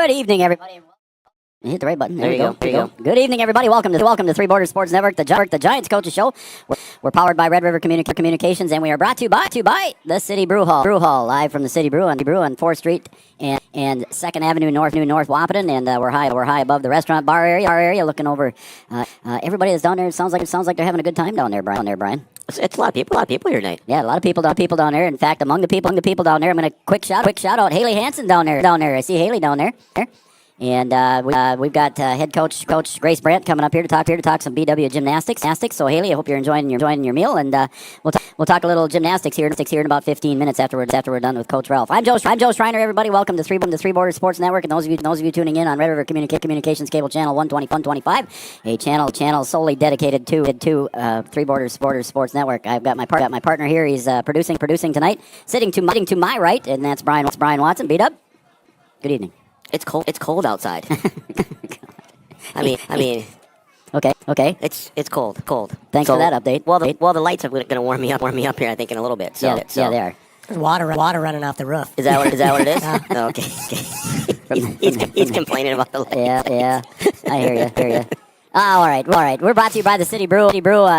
Good evening, everybody. You hit the right button. There you go. There you go. Good evening, everybody. Welcome to Three Borders Sports Network, the Giants Coaches Show. We're powered by Red River Communications, and we are brought to you by the City Brew Hall, live from the City Brew on 4th Street and 2nd Avenue North Wapaton, and we're high above the restaurant bar area, looking over everybody that's down there. It sounds like they're having a good time down there, Brian. It's a lot of people here tonight. Yeah, a lot of people down there. In fact, among the people down there, I'm going to quick shout out Haley Hansen down there. I see Haley down there. And we've got head coach Grace Brandt coming up here to talk some BW gymnastics. So Haley, I hope you're enjoying your meal, and we'll talk a little gymnastics here in about 15 minutes after we're done with Coach Ralph. I'm Joe Schreiner. Everybody, welcome to Three Borders Sports Network, and those of you tuning in on Red River Communications Cable Channel 125, a channel solely dedicated to Three Borders Sports Network. I've got my partner here. He's producing tonight, sitting to my right, and that's Brian Watson. Beat up. Good evening. It's cold outside. I mean. Okay. It's cold. Thanks for that update. Well, the lights are going to warm me up here, I think, in a little bit. So, yeah, they are. There's water running off the roof. Is that what it is? Oh, okay. He's complaining about the lights. Yeah. I hear you. All right. We're brought to you by the City Brew.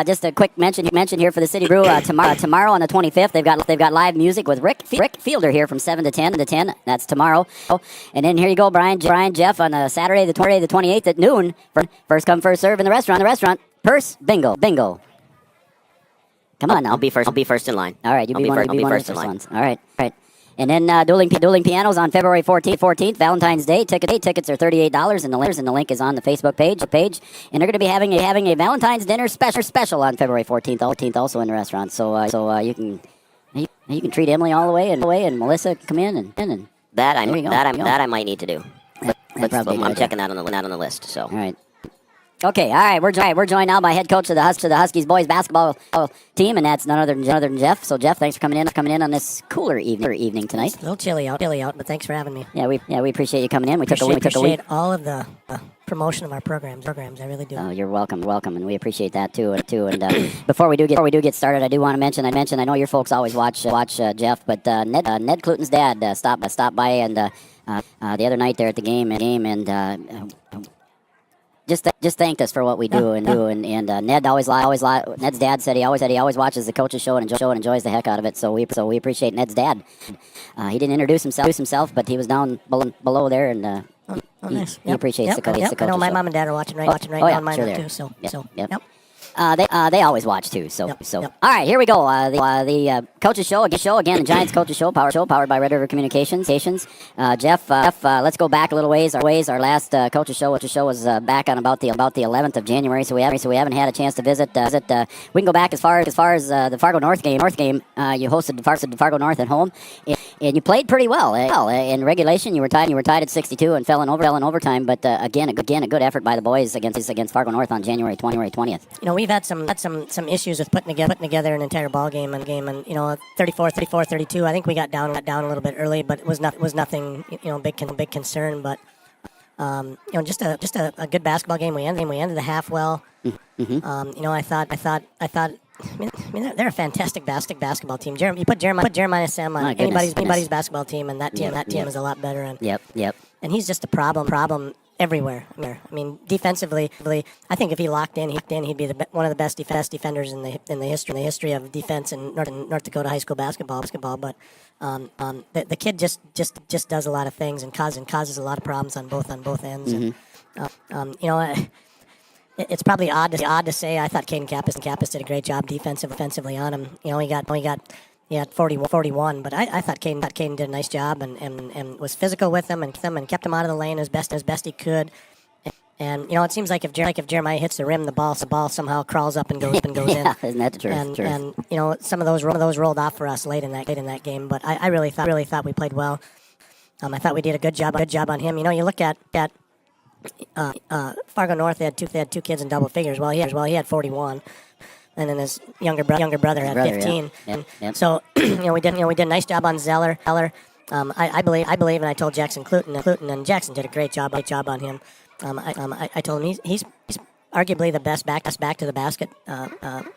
Just a quick mention here for the City Brew. Tomorrow on the 25th, they've got live music with Rick Fielder here from 7 to 10. That's tomorrow. And then here you go, Brian, Jeff on Saturday the 28th at noon. First come, first serve in the restaurant. Purse bingo. Come on now. I'll be first in line. All right, you'll be one of the first ones. All right. And then dueling pianos on February 14th, Valentine's Day. Tickets are $38, and the link is on the Facebook page. And they're going to be having a Valentine's dinner special on February 14th, also in the restaurant. So you can treat Emily all the way, and Melissa come in and that I might need to do. I'm checking that on the list. So all right. Okay, all right. We're joined now by head coach of the Huskies boys basketball team, and that's none other than Jeff. So Jeff, thanks for coming in on this cooler evening tonight. A little chilly out, but thanks for having me. Yeah, we appreciate you coming in. We took a week. Appreciate all of the promotion of our programs. I really do. Oh, you're welcome, and we appreciate that too. And before we do get started, I do want to mention. I know your folks always watch Jeff, but Ned Cluten's dad stopped by and the other night there at the game and. Just thanked us for what we do and Ned Ned's dad said he always watches the coaches show and enjoys the heck out of it. So we appreciate Ned's dad. He didn't introduce himself, but he was down below there and nice. He appreciates the coaches. I know my mom and dad are watching right now on mine too. So. Yep. They always watch too. So. All right, here we go. The coaches show again. The Giants coaches show powered by Red River Communications. Jeff, let's go back a little ways. Our last coaches show was back on about the 11th of January. So we haven't had a chance to visit. We can go back as far as the Fargo North game. You hosted Fargo North at home, and you played pretty well. In regulation, you were tied at 62 and fell in overtime. But again, a good effort by the boys against Fargo North on January 20th. You know, we've had some issues with putting together an entire ball game and 34-32. I think we got down a little bit early, but it was nothing big concern. But just a good basketball game. We ended the half well. Mm-hmm. I thought. They're a fantastic basketball team. You put Jeremiah Sam on anybody's basketball team, and that team is a lot better. Yep. And he's just a problem everywhere. I mean, defensively, I think if he locked in, he'd be one of the best defenders in the history of defense in North Dakota high school basketball. But the kid just does a lot of things and causes a lot of problems on both ends. And it's probably odd to say. I thought Caden Kappas did a great job defensively on him. He had 41, but I thought Caden did a nice job and was physical with him and kept him out of the lane as best he could. And it seems like if Jeremiah hits the rim, the ball somehow crawls up and goes in. Isn't that the truth? And some of those rolled off for us late in that game. But I really thought we played well. I thought we did a good job on him. You look at Fargo North. They had two kids in double figures. Well, he had 41. And then his younger brother had 15. Yeah. Yep. So we did a nice job on Zeller. I believe, and I told Jackson Cluten, and Jackson did a great job on him. I told him he's arguably the best back to the basket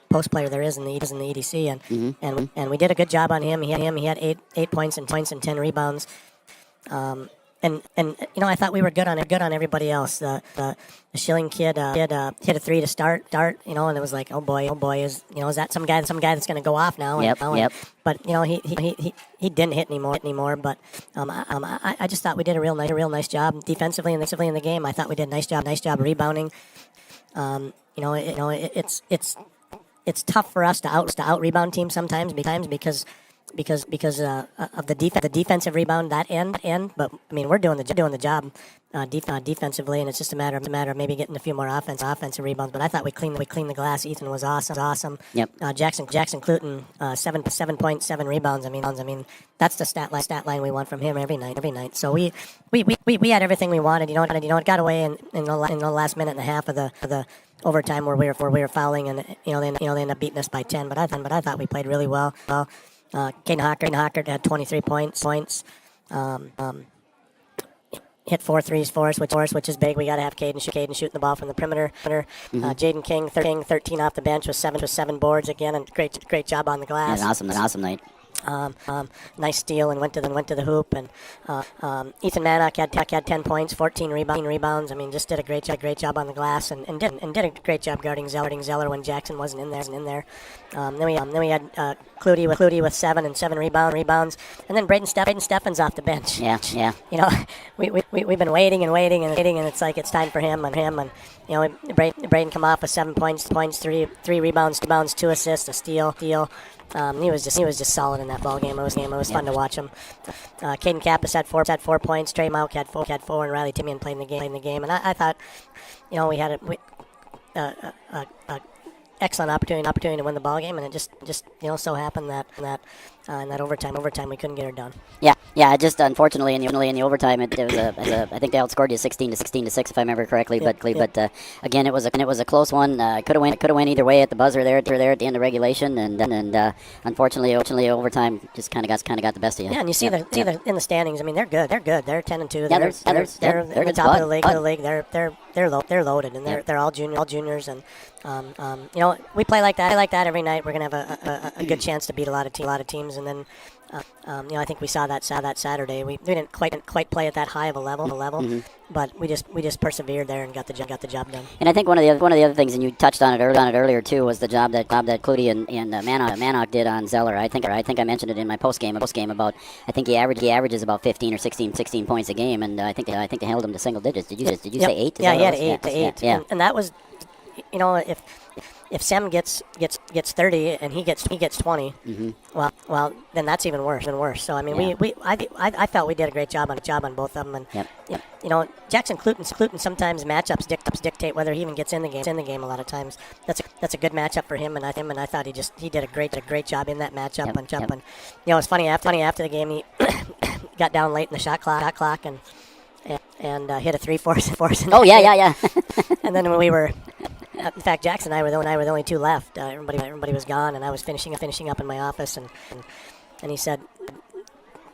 post player there is in the EDC, and we did a good job on him. He had 8 points and 10 rebounds. And I thought we were good on everybody else. The Schilling kid hit a three to start, and it was like, oh boy, is that some guy that's going to go off now? Yep. But he didn't hit anymore. But I just thought we did a real nice job defensively in the game. I thought we did a nice job rebounding. It's tough for us to out rebound teams sometimes because of the defensive rebound that end. But I mean, we're doing the job defensively, and it's just a matter of maybe getting a few more offensive rebounds. But I thought we cleaned the glass. Ethan was awesome. Yep. Jackson Cluten 7.7 rebounds. I mean that's the stat line we want from him every night. So we had everything we wanted. It got away in the last minute and a half of the overtime where we were fouling, and they ended up beating us by 10. But I thought we played really well. Caden Hockert had 23 points. Hit 4 threes for us, which is big. We got to have Caden shooting the ball from the perimeter. Jaden King 13 off the bench with seven boards again, and great job on the glass. Yeah, an awesome night. Nice steal and went to the hoop, and Ethan Mannock had 10 points, 14 rebounds. I mean, just did a great job on the glass, and did a great job guarding Zeller when Jackson wasn't in there. Then we had Clutie with 7 rebounds, and then Braden Steffens off the bench. Yeah. We've been waiting, and it's like it's time for him. Braden come off with 7 points, 3 rebounds, 2 assists, a steal. He was just solid in that ball game. It was fun to watch him. Caden Kappas had 4 points. Trey Mauk had 4, and Riley Timian played in the game. And I thought, we had a excellent opportunity to win the ball game, and it just so happened that in that overtime we couldn't get her done. Yeah. It just unfortunately in the overtime it was I think they outscored you 16-6 if I remember correctly. Yeah, but again it was a close one. Could have went either way at the buzzer there at the end of regulation, and unfortunately overtime just kind of got the best of you. Yeah, and you see in the standings. I mean, they're good. They're 10-2. Yeah, they're at the top of the league. They're loaded, and Yeah. they're all juniors, and we play like that every night. We're gonna have a good chance to beat a lot of teams, and then I think we saw that Saturday. We didn't quite play at that high of a level, but we just persevered there and got the job done. And I think one of the other things, and you touched on it earlier too, was the job that Clutie and Mannock did on Zeller. I think I mentioned it in my post game about I think he averages about 15 or 16 points a game, and I think they held him to single digits. Did you say 8? Yeah, he had 8. Yeah. And that was, if Sam gets 30 and he gets 20, well, then that's even worse. So I mean, I felt we did a great job on both of them, and Jackson Cluten sometimes matchups dictate whether he even gets in the game. A lot of times, that's a good matchup for him, and I thought he did a great job in that matchup. And it was funny after the game he got down late in the shot clock and hit a 3 for us. Oh yeah. And then when we were. In fact, Jackson and I were the only two left. Everybody was gone, and I was finishing up in my office, and he said,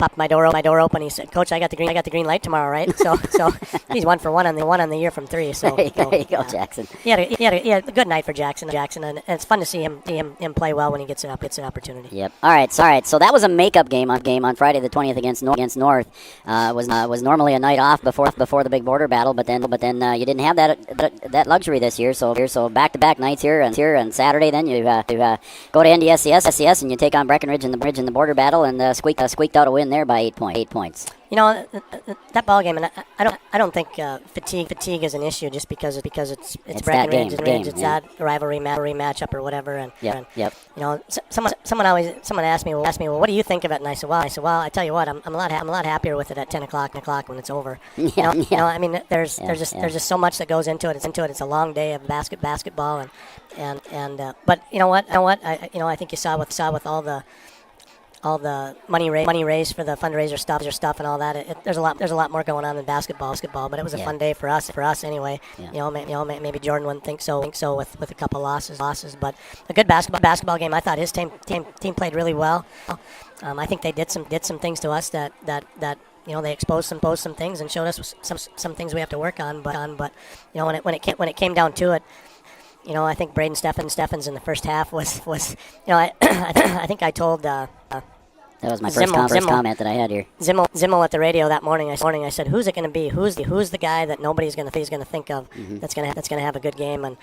popped my door open. He said, "Coach, I got the green light tomorrow, right?" So he's 1 for 1 on the year from 3. So there you go, Jackson. He had a good night for Jackson, and it's fun to see him play well when he gets an opportunity. Yep. All right. So that was a makeup game on Friday the 20th against North. Was normally a night off before the big border battle, but then you didn't have that luxury this year. So back-to-back nights here on Saturday. Then you go to NDSCS and you take on Breckenridge in the border battle and squeaked out a win there by 8 points. You know, that ball game, and I don't think fatigue is an issue just because it's Breckenridge. It's that rivalry matchup or whatever. And yep. You know, someone asked me, well, what do you think of it? And I said, well, I tell you what, I'm a lot happier with it at 10 o'clock when it's over. You know, I mean, there's just so much that goes into it. It's a long day of basketball, but you know what, I think you saw with all the money raised for the fundraiser stuff and all that. There's a lot more going on than basketball, but it was a fun day for us anyway. Yeah. Maybe Jordan wouldn't think so with a couple losses, but a good basketball game. I thought his team played really well. I think they did some things to us that they exposed some things and showed us some things we have to work on. But when it came down to it, I think Braden Steffens in the first half was I think I told. That was my first comment that I had here. Zimmel at the radio that morning. I said, "Who's it going to be? Who's the guy that nobody's going to think of that's going to have a good game?" And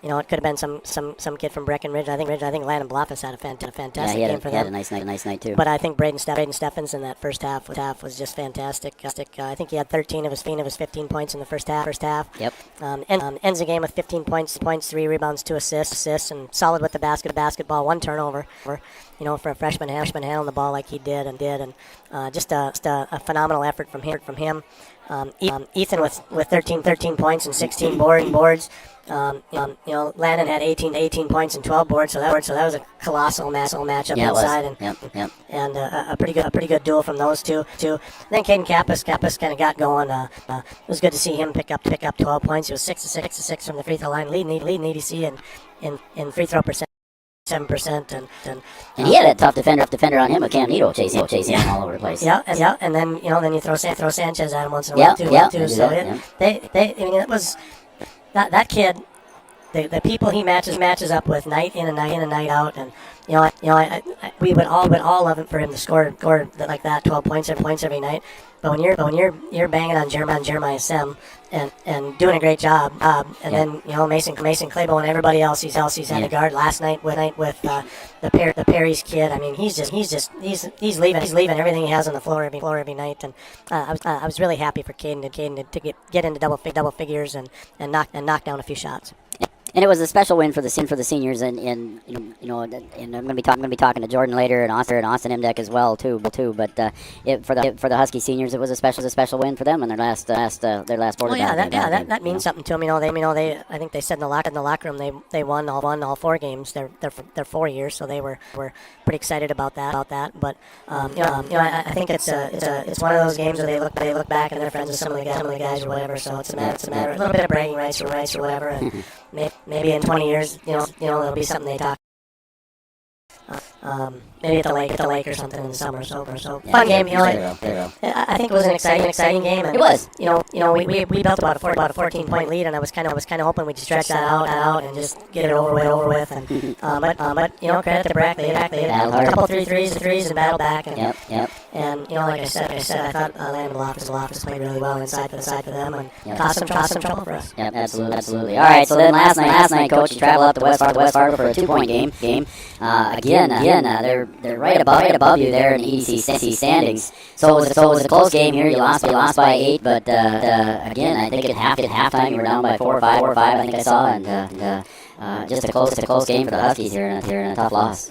it could have been some kid from Breckenridge. I think Landon Blofus had a fantastic game for them. He had a nice night too. But I think Braden Steffens in that first half was just fantastic. I think he had 13 of his 15 points in the first half. Yep. Ends the game with 15 points, 3 rebounds, 2 assists, and solid with the basketball, 1 turnover. For a freshman handling the ball like he did, and just a phenomenal effort from him. Ethan with 13 points and 16 boards. Landon had 18 points and 12 boards, so that was a colossal matchup inside, and a pretty good duel from those two. Then Caden Kappas kind of got going. It was good to see him pick up 12 points. He was 6 from the free throw line, leading EDC in free throw percent. 7% and he had a tough defender on him, but Cam Nito chasing him all over the place. And then you throw Sanchez at him once in a while too. So it was that kid, the people he matches up with night in and night out, and we would all love it for him to score like that 12 points every night. But when you're banging on Jeremiah Sem and doing a great job, and then Mason Claiborne and everybody else he's had to guard last night with the Perry's kid. I mean, he's leaving everything he has on the floor every night, and I was really happy for Caden to get into double figures and knock down a few shots. And it was a special win for the seniors, and I'm going to be talking to Jordan later and Austin Imdek as well too. But for the Husky seniors, it was a special win for them in their last border battle. That means something to them. I think they said in the locker room they won all 4 games. They're 4 years, so they were pretty excited about that. But I think it's one of those games where they look back and they're friends with some of the guys or whatever. So it's a matter a little bit of bragging rights or whatever. And maybe in 20 years, it'll be something they talk. Maybe at the lake or something in the summer. So fun game. I think it was an exciting game. And it was. We built about a 14-point lead, and I was kind of hoping we'd stretch that out and just get it over with. And but credit to Breck, they had a couple threes and battled back. And yep. And like I said, I thought Landon Loftus played really well inside for them and caused some trouble for us. Yep, absolutely. All right, so then last night, Coach, you travel up to West Fargo for a 2-point game. Again, they're right above you there in the EDC standings. So it was a close game here. You lost by 8, but again, I think at halftime you were down by 4 or 5. I think I saw, and just a close game for the Huskies here in a tough loss.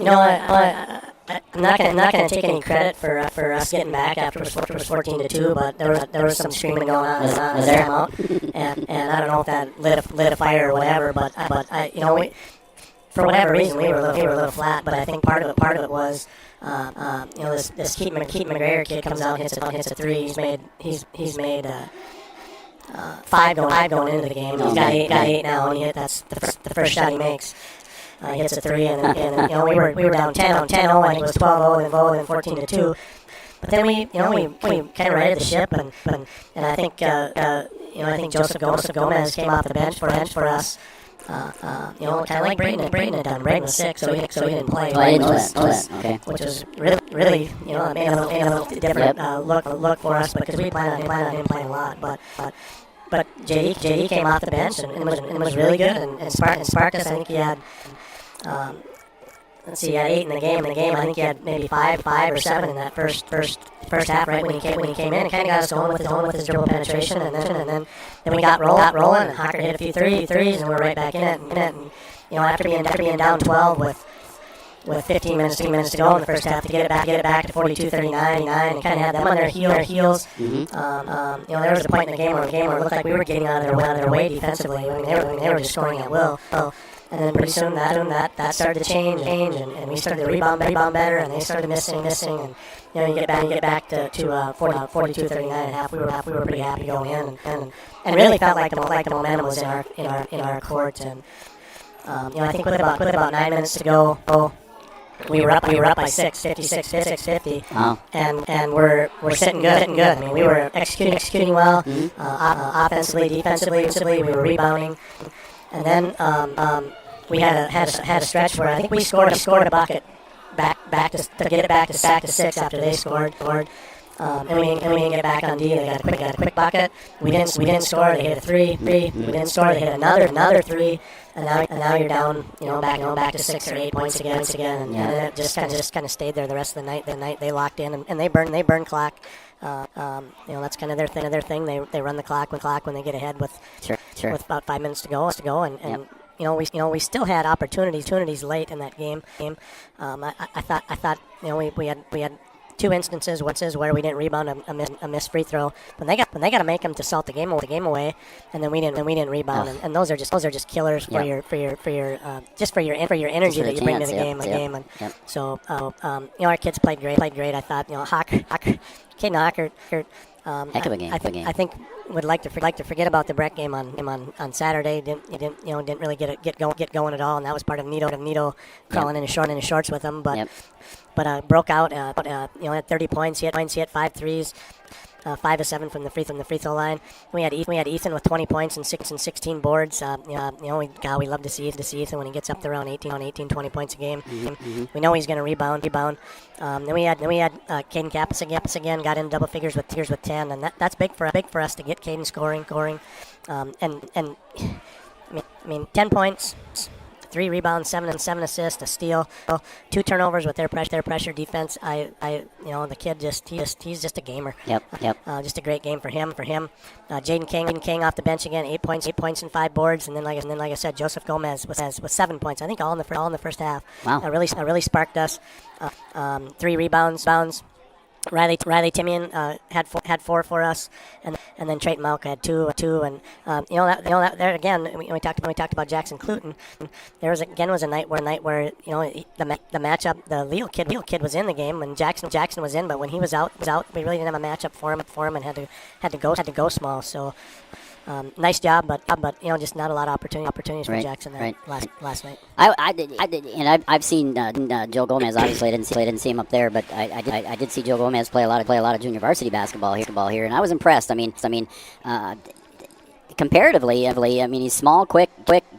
I'm not gonna take any credit for us getting back after it was 14-2, but there was some screaming going on as there out, and I don't know if that lit a fire or whatever, but we, for whatever reason we were a little flat. But I think part of it was this Keaton McGregor kid comes out and hits a 3. He's made 5 going into the game. He's got eight now, and that's the first shot he makes. He hits a 3, and we were down 10-0. I think it was 12-0 and 14-2. But then we kind of righted the ship, and I think I think Joseph Gomez came off the bench for us. Kind of like Braden had done. Braden was sick, so he didn't play. Oh, I didn't know that. Okay. Which was really it made a little different look for us, because we planned on him playing a lot. But JD came off the bench and was really good and sparked us. I think he had. He had 8 in the game. I think he had maybe five or 7 in that first half. Right when he came in, and kind of got us going with his dribble penetration, and then we got rolling. And Hocker hit a few threes, and we're right back in it. And after being down 12 with 15 minutes to go in the first half, to get it back to 42-39, and kind of had them on their heels. Mm-hmm. There was a point in the game where it looked like we were getting out of their way defensively. I mean, they were just scoring at will. And then pretty soon that started to change, and we started to rebound better, and they started missing, and you get back to 42-39 at half. We were pretty happy going in, and really felt like the momentum was in our court. And I think with about 9 minutes to go, we were up by 6, 50. Wow. And we're sitting good. I mean, we were executing well, offensively, defensively. We were rebounding. And then we had a stretch where I think we scored a bucket back to get it back to 6 after they scored. And we didn't get back on D. They got a quick bucket. We didn't score. They hit a 3. We didn't score. They hit another 3. And now you're down, back to 6 or 8 points again. And it just kind of stayed there the rest of the night. They locked in and they burn clock. That's kind of their thing. They run the clock when they get ahead with about 5 minutes to go. And we still had opportunities late in that game. I thought we had 2 instances where we didn't rebound a missed free throw. When they got to make them to salt the game away, and then we didn't rebound. And those are just killers for your energy that you bring to the game. So our kids played great. I thought Caden Hockert. Heck of a game. I think would like to forget about the Breck game on Saturday. Didn't really get going at all, and that was part of Nito crawling in his shorts with him. But broke out. At 30 points, he had 5 threes. 5 of 7 from the free throw line. We had Ethan with 20 points and 16 boards. We love to see Ethan when he gets up to around 18, 20 points a game. Mm-hmm. We know he's going to rebound. Then we had Caden Kappas again. Got in double figures with 10, and that's big for us to get Caden scoring. And 10 points. 3 rebounds, 7 assists, a steal, 2 turnovers with their pressure defense. The kid he's just a gamer. Yep. Just a great game for him. Jaden King off the bench again, 8 points and 5 boards, and then like I said, Joseph Gomez was 7 points. I think all in the first half. Wow. Really sparked us. 3 rebounds. Riley Timian had 4 for us, and then Trayton Malka had 2, and that there again we talked about Jackson Cluton. There was a night where the matchup, the Leo kid was in the game when Jackson was in, but when he was out. We really didn't have a matchup for him and had to go small. So. Nice job, but just not a lot of opportunities for Jackson last night. I did, and I've seen Joe Gomez. Obviously, I didn't see him up there, but I did see Joe Gomez play a lot of junior varsity basketball here, and I was impressed. I mean, comparatively, he's small, quick,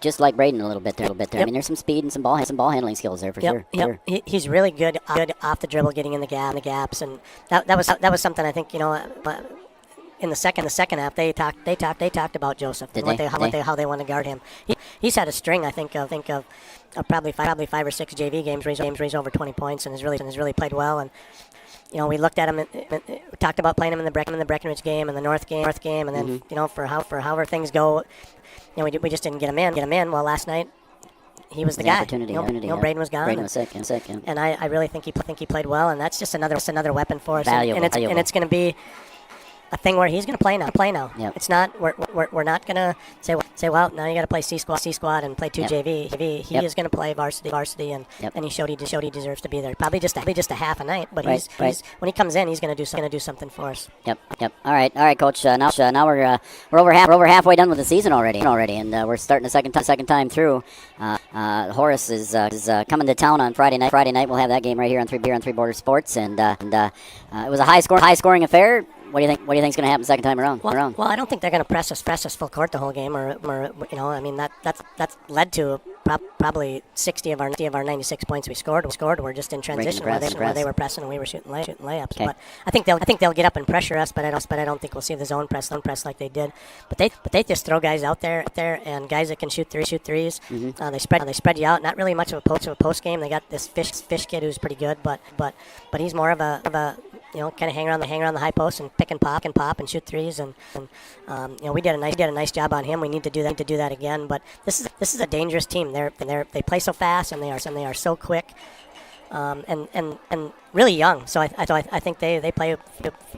just like Braden a little bit there. Yep. I mean, there's some speed and some ball handling skills there for sure. Yep. He's really good off the dribble, getting in the gaps, and that was something I think in the second half, they talked about Joseph and how they want to guard him. He's had a string, I think of probably 5 or 6 JV games raised over 20 points, and has really played well. And we looked at him and talked about playing him in the Breckenridge game and the North game, and then for however things go, we just didn't get him in. Well, last night he was the guy. Braden was gone. Braden was sick. And I really think he played well, and that's just another weapon for us. Valuable. And it's going to be. a thing where he's going to play now. Yep. It's not we're not going to say well now you got to play C squad and play 2 JV. He is going to play varsity and he showed he deserves to be there. Probably just a half a night, but he's when he comes in he's going to do something for us. Yep. All right, coach. Now we're over halfway done with the season already, and we're starting the second time through. Horace is coming to town on Friday night. We'll have that game right here on Three Border Sports, and it was a high scoring affair. What do you think? What do you think's going to happen second time around? Well, I don't think they're going to press us full court the whole game, or I mean that's led to probably 60 of our 96 points we scored were just in transition where they were pressing and we were shooting layups. Okay. But I think they'll get up and pressure us, but I don't think we'll see the zone press like they did. But they just throw guys out there and guys that can shoot threes. Mm-hmm. They spread you out. Not really much of a post game. They got this fish kid who's pretty good, but he's more of a kind of hang around the high post and pick and pop and shoot threes, and we did a nice job on him. We need to do that again. But this is a dangerous team. They play so fast and they are so quick, and really young. So I think they play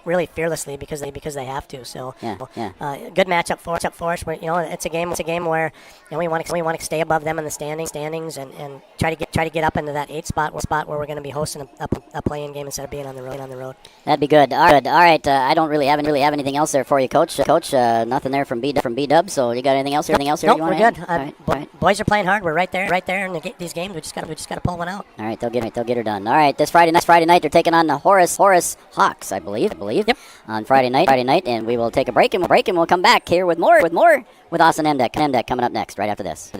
really fearlessly because they have to. So good matchup for us. Where, it's a game where we want to stay above them in the standings and try to get up into that 8 spot where we're going to be hosting a play-in game instead of being on the road. That'd be good. All right. I don't really have anything else there for you, Coach. Nothing there from B-Dub. So you got anything else? Nope, you want to add? All right. Boys are playing hard. We're right there in these games. We just got to pull one out. All right, they'll get her done. All right, this Friday night they're taking on the Horace Hawks, I believe. Yep. On Friday night, and we will take a break and we'll come back here with more with Austin Emdek coming up next right after this.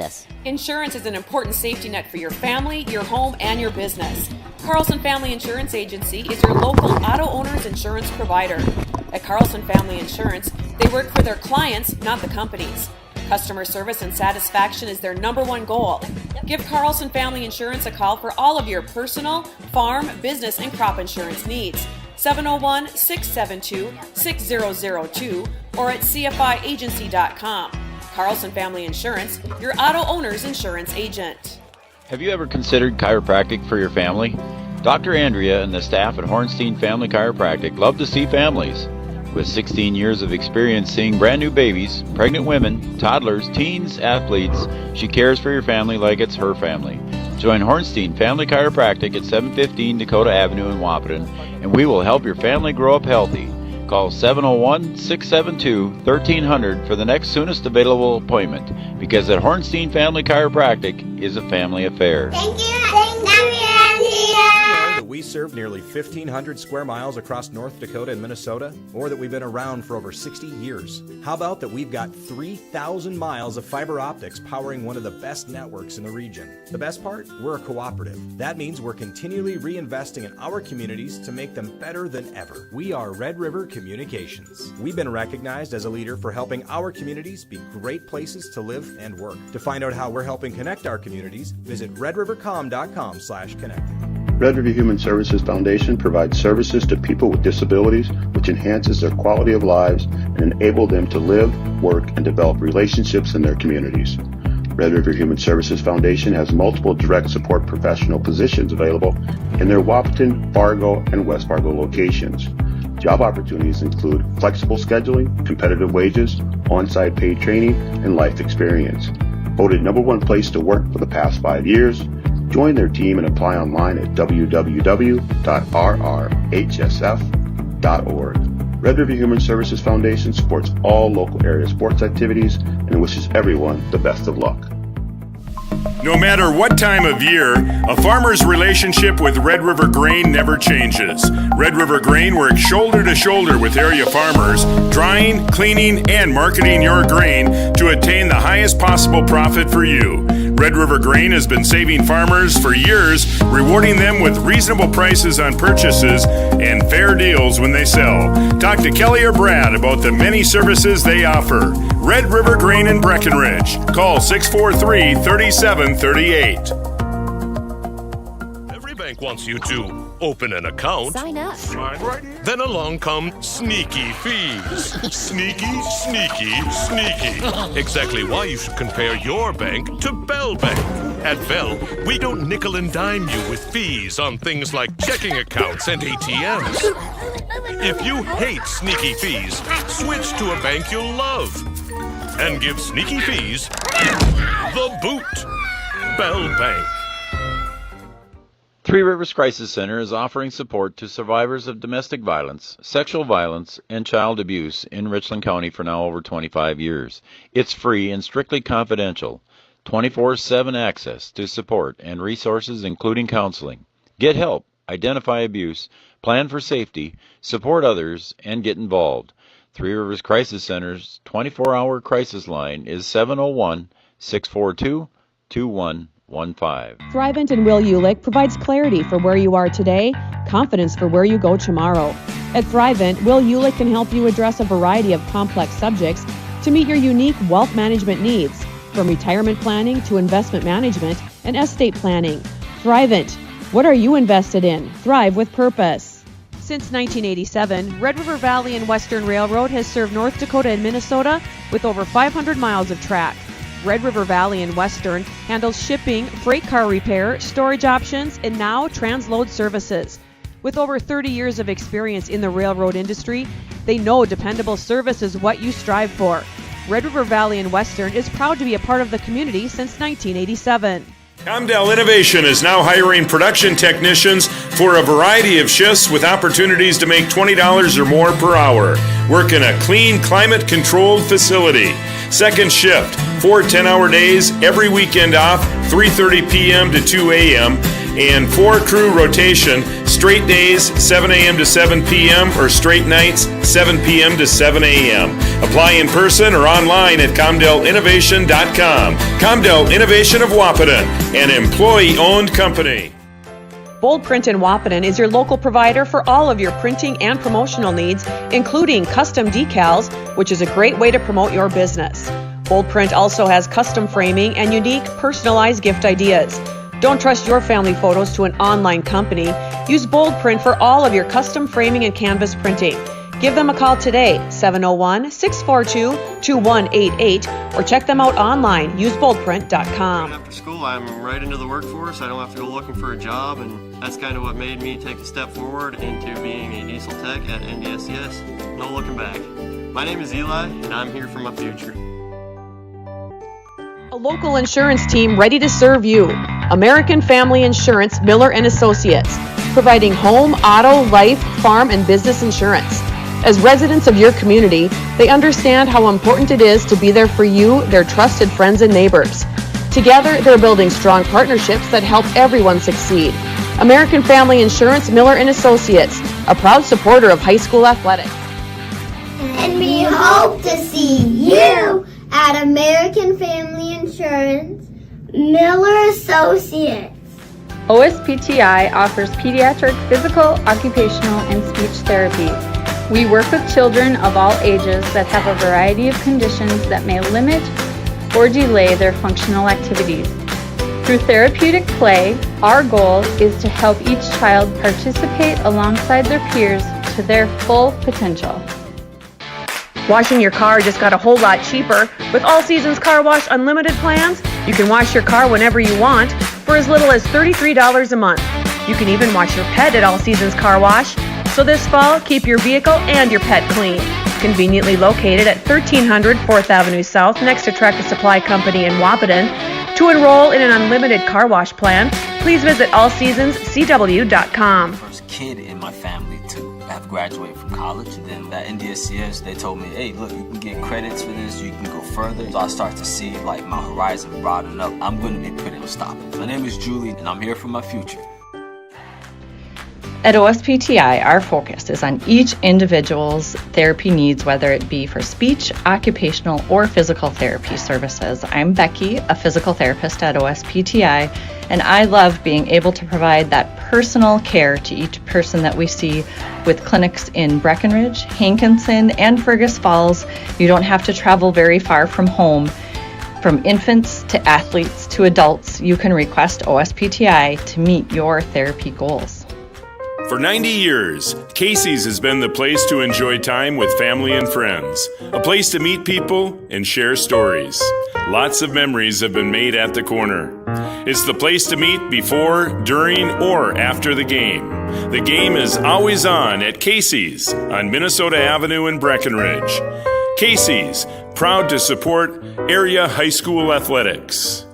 Insurance is an important safety net for your family, your home, and your business. Carlson Family Insurance Agency is your local auto owner's insurance provider. At Carlson Family Insurance, they work for their clients, not the companies. Customer service and satisfaction is their number one goal. Give Carlson Family Insurance a call for all of your personal, farm, business, and crop insurance needs. 701-672-6002 or at cfiagency.com. Carlson Family Insurance, your auto owner's insurance agent. Have you ever considered chiropractic for your family? Dr. Andrea and the staff at Hornstein Family Chiropractic love to see families. With 16 years of experience seeing brand new babies, pregnant women, toddlers, teens, athletes, she cares for your family like it's her family. Join Hornstein Family Chiropractic at 715 Dakota Avenue in Wahpeton, and we will help your family grow up healthy. Call 701-672-1300 for the next soonest available appointment, because at Hornstein Family Chiropractic is a family affair. Thank you, that we serve nearly 1,500 square miles across North Dakota and Minnesota, or that we've been around for over 60 years? How about that we've got 3,000 miles of fiber optics powering one of the best networks in the region? The best part? We're a cooperative. That means we're continually reinvesting in our communities to make them better than ever. We are Red River Communications. We've been recognized as a leader for helping our communities be great places to live and work. To find out how we're helping connect our communities, visit redrivercom.com/connect. Red River Human Services Foundation provides services to people with disabilities, which enhances their quality of lives and enable them to live, work, and develop relationships in their communities. Red River Human Services Foundation has multiple direct support professional positions available in their Wahpeton, Fargo, and West Fargo locations. Job opportunities include flexible scheduling, competitive wages, on-site paid training, and life experience. Voted #1 place to work for the past 5 years. Join their team and apply online at www.rrhsf.org. Red River Human Services Foundation supports all local area sports activities and wishes everyone the best of luck. No matter what time of year, a farmer's relationship with Red River Grain never changes. Red River Grain works shoulder to shoulder with area farmers, drying, cleaning, and marketing your grain to attain the highest possible profit for you. Red River Grain has been saving farmers for years, rewarding them with reasonable prices on purchases and fair deals when they sell. Talk to Kelly or Brad about the many services they offer. Red River Grain in Breckenridge. Call 643-3738. Every bank wants you to open an account. Sign up. Sign right in. Then along come sneaky fees. Sneaky, sneaky, sneaky. Exactly why you should compare your bank to Bell Bank. At Bell, we don't nickel and dime you with fees on things like checking accounts and ATMs. If you hate sneaky fees, switch to a bank you'll love and give sneaky fees the boot. Bell Bank. Three Rivers Crisis Center is offering support to survivors of domestic violence, sexual violence, and child abuse in Richland County for now over 25 years. It's free and strictly confidential. 24/7 access to support and resources including counseling. Get help, identify abuse, plan for safety, support others, and get involved. Three Rivers Crisis Center's 24-hour crisis line is 701-642-2115. Thrivent and Will Ulick provides clarity for where you are today, confidence for where you go tomorrow. At Thrivent, Will Ulick can help you address a variety of complex subjects to meet your unique wealth management needs, from retirement planning to investment management and estate planning. Thrivent, what are you invested in? Thrive with purpose. Since 1987, Red River Valley and Western Railroad has served North Dakota and Minnesota with over 500 miles of track. Red River Valley and Western handles shipping, freight car repair, storage options, and now transload services. With over 30 years of experience in the railroad industry, they know dependable service is what you strive for. Red River Valley and Western is proud to be a part of the community since 1987. Comdell Innovation is now hiring production technicians for a variety of shifts with opportunities to make $20 or more per hour. Work in a clean, climate-controlled facility. Second shift, 4 10-hour days, every weekend off, 3:30 p.m. to 2 a.m., and 4-crew rotation, straight days, 7 a.m. to 7 p.m., or straight nights, 7 p.m. to 7 a.m. Apply in person or online at ComdellInnovation.com. Comdell Innovation of Wahpeton, an employee-owned company. Bold Print in Wahpeton is your local provider for all of your printing and promotional needs, including custom decals, which is a great way to promote your business. Bold Print also has custom framing and unique personalized gift ideas. Don't trust your family photos to an online company. Use Bold Print for all of your custom framing and canvas printing. Give them a call today, 701-642-2188, or check them out online, useboldprint.com. After school, I'm right into the workforce. I don't have to go looking for a job, and that's kind of what made me take a step forward into being a diesel tech at NDSCS. No looking back. My name is Eli, and I'm here for my future. A local insurance team ready to serve you. American Family Insurance, Miller & Associates, providing home, auto, life, farm, and business insurance. As residents of your community, they understand how important it is to be there for you, their trusted friends and neighbors. Together, they're building strong partnerships that help everyone succeed. American Family Insurance, Miller & Associates, a proud supporter of high school athletics. And we hope to see you at American Family Insurance, Miller Associates. OSPTI offers pediatric physical, occupational, and speech therapy. We work with children of all ages that have a variety of conditions that may limit or delay their functional activities. Through therapeutic play, our goal is to help each child participate alongside their peers to their full potential. Washing your car just got a whole lot cheaper. With All Seasons Car Wash Unlimited plans, you can wash your car whenever you want for as little as $33 a month. You can even wash your pet at All Seasons Car Wash. So this fall, keep your vehicle and your pet clean. Conveniently located at 1300 4th Avenue South next to Tractor Supply Company in Wahpeton. To enroll in an unlimited car wash plan, please visit allseasonscw.com. First kid in my family to have graduated from college, and then at NDSCS they told me, hey, look, you can get credits for this, you can go further. So I start to see like my horizon broaden up. I'm going to be pretty unstoppable. My name is Julie, and I'm here for my future. At OSPTI, our focus is on each individual's therapy needs, whether it be for speech, occupational, or physical therapy services. I'm Becky, a physical therapist at OSPTI, and I love being able to provide that personal care to each person that we see with clinics in Breckenridge, Hankinson, and Fergus Falls. You don't have to travel very far from home. From infants to athletes to adults, you can request OSPTI to meet your therapy goals. For 90 years, Casey's has been the place to enjoy time with family and friends, a place to meet people and share stories. Lots of memories have been made at the corner. It's the place to meet before, during, or after the game. The game is always on at Casey's on Minnesota Avenue in Breckenridge. Casey's, proud to support area high school athletics.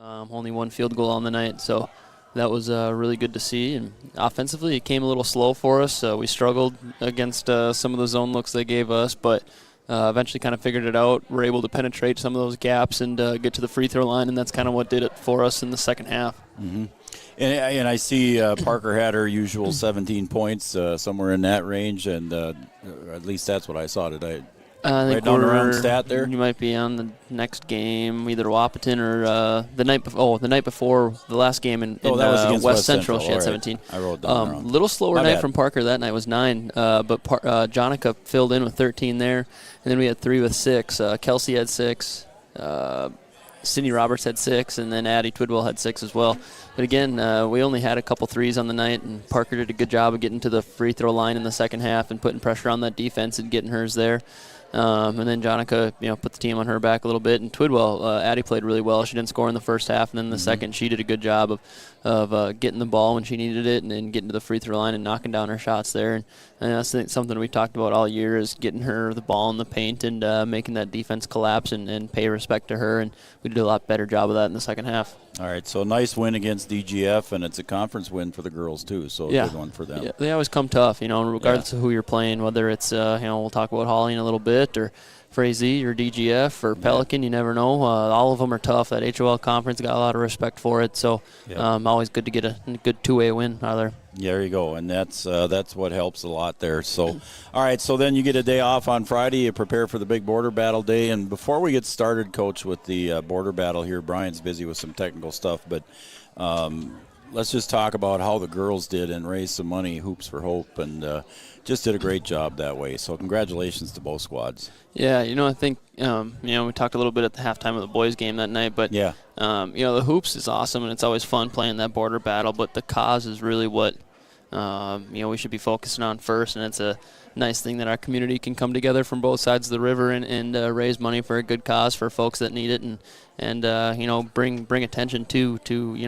Only one field goal on the night, so that was really good to see. And offensively, it came a little slow for us. We struggled against some of the zone looks they gave us, but eventually kind of figured it out. We're able to penetrate some of those gaps and get to the free throw line, and that's kind of what did it for us in the second half. Mm-hmm. And I see Parker had her usual 17 points, somewhere in that range, and at least that's what I saw today. I think right down around stat there. You might be on the next game, either Wapaton or the night before. Oh, the night before the last game in that was against West Central. She had right. 17. I wrote down wrong. Little slower My night bad. from Parker that night was 9, but Jonica filled in with 13 there, and then we had 3 with 6. Kelsey had 6. Sydney Roberts had 6, and then Addie Twidwell had 6 as well. But again, we only had a couple threes on the night, and Parker did a good job of getting to the free throw line in the second half and putting pressure on that defense and getting hers there. And then Jonica, put the team on her back a little bit. And Twidwell, Addie played really well. She didn't score in the first half, and then in the second, she did a good job of getting the ball when she needed it and getting to the free throw line and knocking down her shots there. And that's something we talked about all year is getting her the ball in the paint and making that defense collapse and pay respect to her. And we did a lot better job of that in the second half. All right, so nice win against DGF, and it's a conference win for the girls too, so a good one for them. Yeah, they always come tough, regardless of who you're playing, whether it's, we'll talk about Holly in a little bit, or Frazee or DGF or Pelican, you never know. All of them are tough. That HOL conference got a lot of respect for it, so always good to get a good two-way win out of there. Yeah, there you go, and that's what helps a lot there. So, all right, so then you get a day off on Friday. You prepare for the big border battle day, and before we get started, Coach, with the border battle here, Brian's busy with some technical stuff, but let's just talk about how the girls did and raise some money, Hoops for Hope, and just did a great job that way. So congratulations to both squads. Yeah, I think, we talked a little bit at the halftime of the boys' game that night, but, the Hoops is awesome, and it's always fun playing that border battle, but the cause is really what, we should be focusing on first, and it's a nice thing that our community can come together from both sides of the river and raise money for a good cause for folks that need it and bring attention to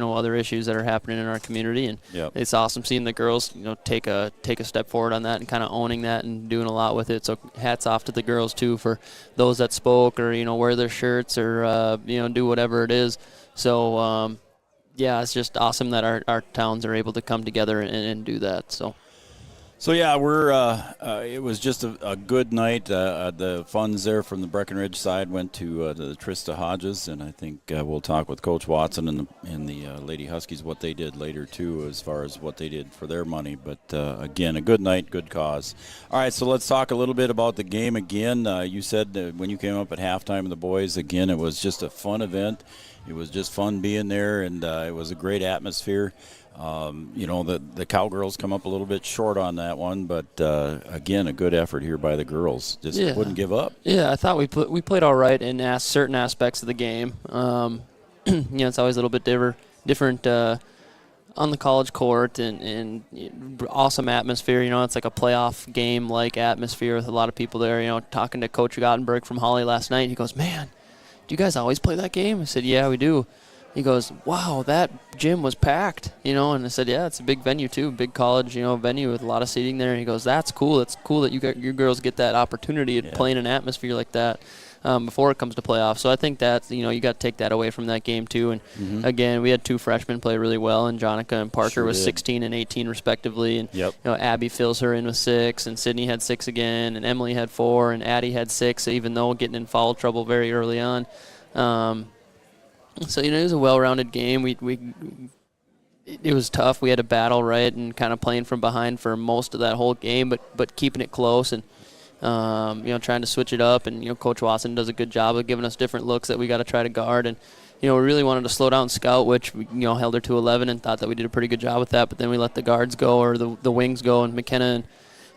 other issues that are happening in our community. And it's awesome seeing the girls take a step forward on that and kind of owning that and doing a lot with it. So hats off to the girls too for those that spoke or wear their shirts or do whatever it is. So it's just awesome that our towns are able to come together and do that. So yeah, it was just a good night. The funds there from the Breckenridge side went to the Trista Hodges, and I think we'll talk with Coach Watson and the Lady Huskies what they did later too, as far as what they did for their money. But again, a good night, good cause. All right, so let's talk a little bit about the game again. You said when you came up at halftime, the boys again, it was just a fun event. It was just fun being there, and it was a great atmosphere. The Cowgirls come up a little bit short on that one, but again, a good effort here by the girls. Just wouldn't give up. Yeah, I thought we played all right in certain aspects of the game. It's always a little bit different on the college court and awesome atmosphere. It's like a playoff game-like atmosphere with a lot of people there. Talking to Coach Gottenberg from Holly last night, he goes, "Man, do you guys always play that game?" I said, "Yeah, we do." He goes, "Wow, that gym was packed," and I said, "Yeah, it's a big venue too, big college, venue with a lot of seating there." And he goes, "That's cool. It's cool that your girls get that opportunity to play in an atmosphere like that before it comes to playoffs." So I think that you got to take that away from that game too. And again, we had two freshmen play really well, and Jonica and Parker was 16 and 18 respectively. And Abby fills her in with 6, and Sydney had 6 again, and Emily had 4, and Addie had 6, even though getting in foul trouble very early on. So it was a well-rounded game. It was tough. We had to battle, right, and kind of playing from behind for most of that whole game, but keeping it close and trying to switch it up. And Coach Watson does a good job of giving us different looks that we got to try to guard. And we really wanted to slow down Scout, which we held her to 11 and thought that we did a pretty good job with that. But then we let the guards go, or the wings go, and McKenna and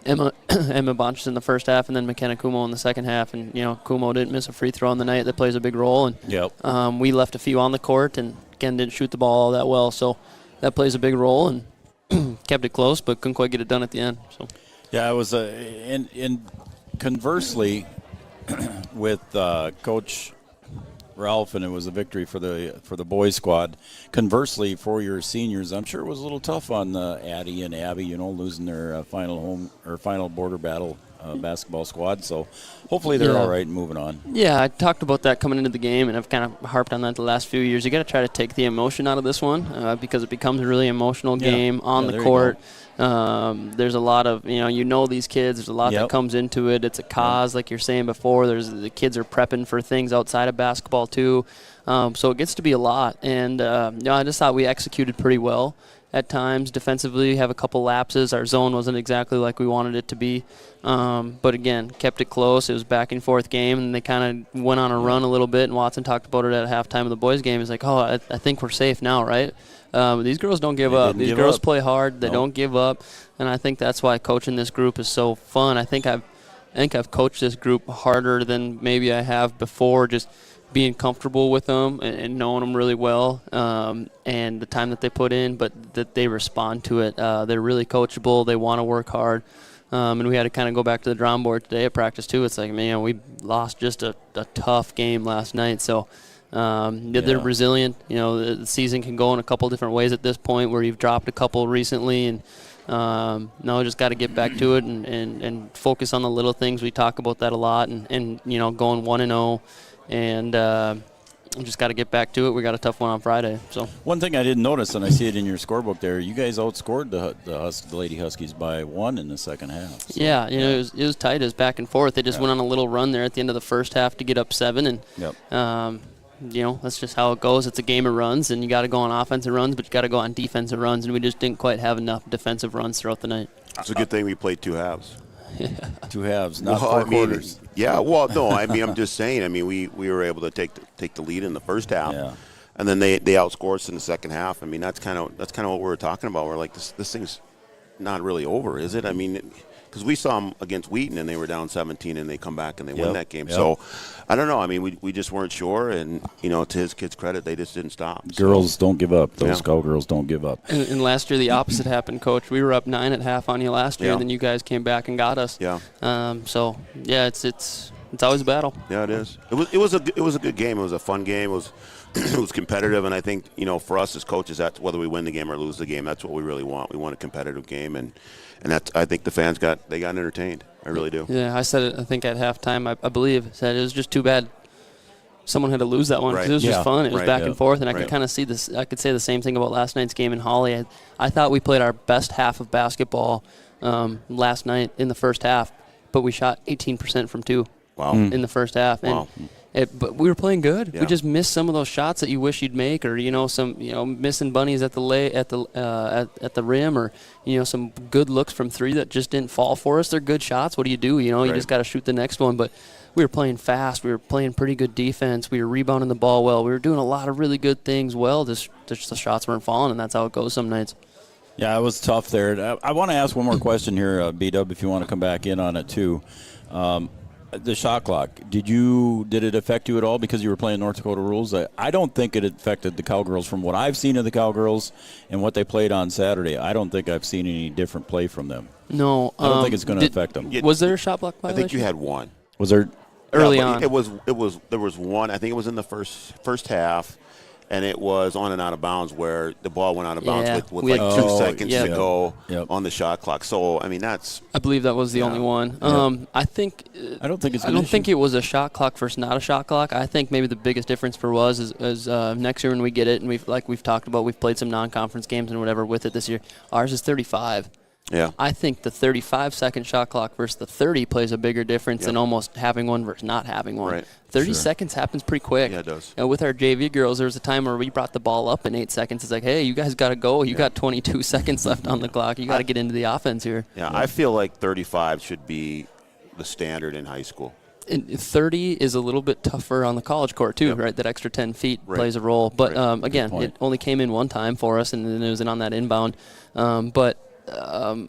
Emma Bonches in the first half, and then McKenna Kumo in the second half. And Kumo didn't miss a free throw on the night. That plays a big role. And we left a few on the court, and again didn't shoot the ball all that well. So that plays a big role, and kept it close, but couldn't quite get it done at the end. So yeah, it was and conversely with Coach Ralph, and it was a victory for the boys squad. Conversely, for your seniors, I'm sure it was a little tough on Addie and Abby, losing their final border battle basketball squad. So hopefully they're all right and moving on. Yeah, I talked about that coming into the game, and I've kind of harped on that the last few years. You got to try to take the emotion out of this one because it becomes a really emotional game on the court. There's a lot of these kids. There's a lot that comes into it. It's a cause, like you're saying before. The kids are prepping for things outside of basketball too, so it gets to be a lot. And I just thought we executed pretty well at times defensively. We have a couple lapses. Our zone wasn't exactly like we wanted it to be, but again, kept it close. It was back and forth game, and they kind of went on a run a little bit. And Watson talked about it at halftime of the boys game. He's like, "Oh, I think we're safe now, right?" These girls don't give up. These girls play hard. They don't give up, and I think that's why coaching this group is so fun. I think I've coached this group harder than maybe I have before, just being comfortable with them and knowing them really well, and the time that they put in, but that they respond to it. They're really coachable. They want to work hard, and we had to kind of go back to the drawing board today at practice too. It's like, man, we lost just a tough game last night, so. They're resilient. The season can go in a couple different ways at this point, where you've dropped a couple recently, and now just got to get back to it and focus on the little things. We talk about that a lot, and going 1-0, and just got to get back to it. We got a tough one on Friday. So one thing I didn't notice, and I see it in your scorebook there, you guys outscored the Lady Huskies by 1 in the second half. So, yeah, it was tight. It was back and forth. They just went on a little run there at the end of the first half to get up 7, and that's just how it goes. It's a game of runs, and you got to go on offensive runs, but you got to go on defensive runs, and we just didn't quite have enough defensive runs throughout the night. It's a good thing we played 2 halves. Yeah. 2 halves, not 4 quarters. Yeah, well, no, I'm just saying. We were able to take the lead in the first half, and then they outscored us in the second half. That's kind of what we were talking about. We're like, this thing's not really over, is it? Because we saw them against Wheaton, and they were down 17, and they come back and they win that game. So, I don't know. We just weren't sure, and, to his kids' credit, they just didn't stop. Girls don't give up. Those Cowgirls don't give up. And last year, the opposite happened, Coach. We were up 9 at half on you last year, and then you guys came back and got us. Yeah. It's always a battle. Yeah, it is. It was a good game. It was a fun game. It was competitive, and I think, for us as coaches, that's whether we win the game or lose the game, that's what we really want. We want a competitive game, and that's, I think the fans got entertained. I really do. Yeah, I said it, I think at halftime, I believe, said it was just too bad someone had to lose that one because Right. it was just Yeah. fun. It was Right. back Yeah. and forth, and I Right. could kind of see this. I could say the same thing about last night's game in Holly. I thought we played our best half of basketball last night in the first half, but we shot 18% from two. Wow. In the first half. Wow. And but we were playing good. Yeah. We just missed some of those shots that you wish you'd make, or missing bunnies at the rim, or some good looks from three that just didn't fall for us. They're good shots. What do? You Right. just got to shoot the next one. But we were playing fast. We were playing pretty good defense. We were rebounding the ball well. We were doing a lot of really good things well. Just the shots weren't falling, and that's how it goes some nights. Yeah, it was tough there. I want to ask one more question here, B-Dub, if you want to come back in on it too. The shot clock, did it affect you at all because you were playing North Dakota rules? I don't think it affected the Cowgirls from what I've seen of the Cowgirls and what they played on Saturday. I don't think I've seen any different play from them. No. I don't think it's going to affect them. Was there a shot block violation? I think you had one. Was there? Early Yeah, on. There was one. I think it was in the first half, and it was on and out of bounds where the ball went out of bounds Yeah. with We like had 2 seconds yeah. to go Yep. on the shot clock. So I mean that's. I believe that was the only one. I think. I don't think it's. I don't think it was a shot clock versus not a shot clock. I think maybe the biggest difference for us is next year when we get it, and we've talked about, we've played some non-conference games and whatever with it this year. Ours is 35. Yeah. I think the 35-second shot clock versus the 30 plays a bigger difference than almost having one versus not having one. Right. 30 Sure. seconds happens pretty quick. Yeah, it does. With our JV girls, there was a time where we brought the ball up in 8 seconds. It's like, hey, you guys got to go. You got 22 seconds left on the clock. You got to get into the offense here. Yeah, I feel like 35 should be the standard in high school. And 30 is a little bit tougher on the college court too, right? That extra 10 feet plays a role. But again, it only came in one time for us, and then it was in on that inbound.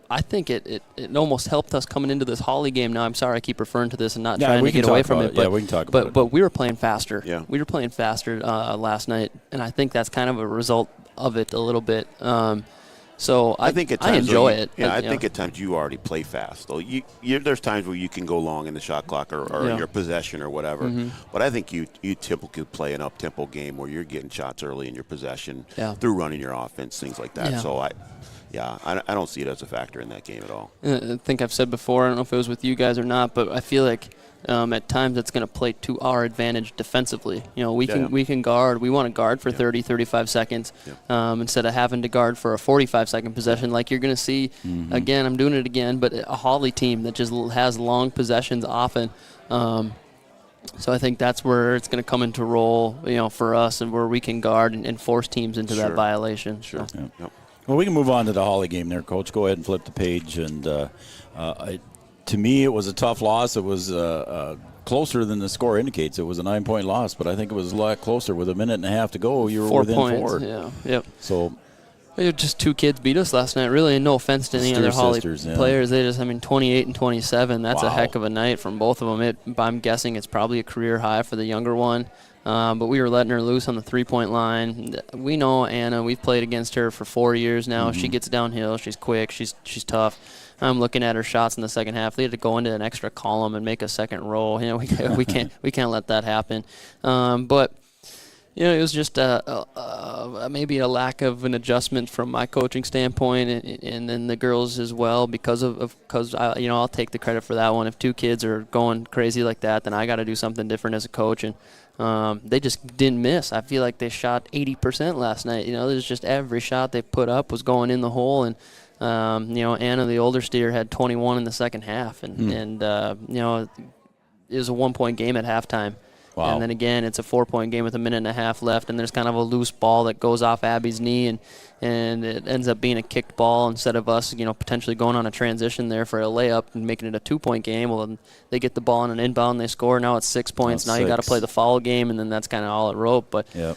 I think it almost helped us coming into this Holly game. Now, I'm sorry I keep referring to this and not trying to get away from it. But, we can talk about it. But we were playing faster. Yeah. We were playing faster last night, and I think that's kind of a result of it a little bit. So I think at I times enjoy though, it. Yeah, I think at times you already play fast. Though there's times where you can go long in the shot clock or your possession or whatever. Mm-hmm. But I think you typically play an up-tempo game where you're getting shots early in your possession Yeah. through running your offense, things like that. Yeah. So I don't see it as a factor in that game at all. I think I've said before, I don't know if it was with you guys or not, but I feel like at times it's going to play to our advantage defensively. We can guard. We want to guard for 30, 35 seconds instead of having to guard for a 45-second possession like you're going to see. Again, I'm doing it again, but a Holly team that just has long possessions often. So I think that's where it's going to come into role, for us, and where we can guard and force teams into that violation. Sure. So. Yep. Well, we can move on to the Holly game there, Coach. Go ahead and flip the page. And to me, it was a tough loss. It was closer than the score indicates. It was a 9-point loss, but I think it was a lot closer. With a minute and a half to go, you were 4 within points, 4. Yeah. Yep. So just two kids beat us last night, really, and no offense to any other Holly players. They just, 28 and 27. That's a heck of a night from both of them. I'm guessing it's probably a career high for the younger one. But we were letting her loose on the three-point line. We know Anna. We've played against her for 4 years now. She gets downhill. She's quick. She's tough. I'm looking at her shots in the second half. They had to go into an extra column and make a second roll. We can't let that happen. But it was just maybe a lack of an adjustment from my coaching standpoint, and then the girls as well, because I'll take the credit for that one. If two kids are going crazy like that, then I got to do something different as a coach, and they just didn't miss. I feel like they shot 80% last night. There's just every shot they put up was going in the hole, and Anna, the older steer, had 21 in the second half, and it was a 1-point game at halftime. Wow. And then again, it's a 4-point game with a minute and a half left, and there's kind of a loose ball that goes off Abby's knee, and it ends up being a kicked ball instead of us, potentially going on a transition there for a layup and making it a 2-point game. Well, then they get the ball on an inbound, they score. Now it's 6 points. Now you got to play the foul game, and then that's kind of all it wrote. But I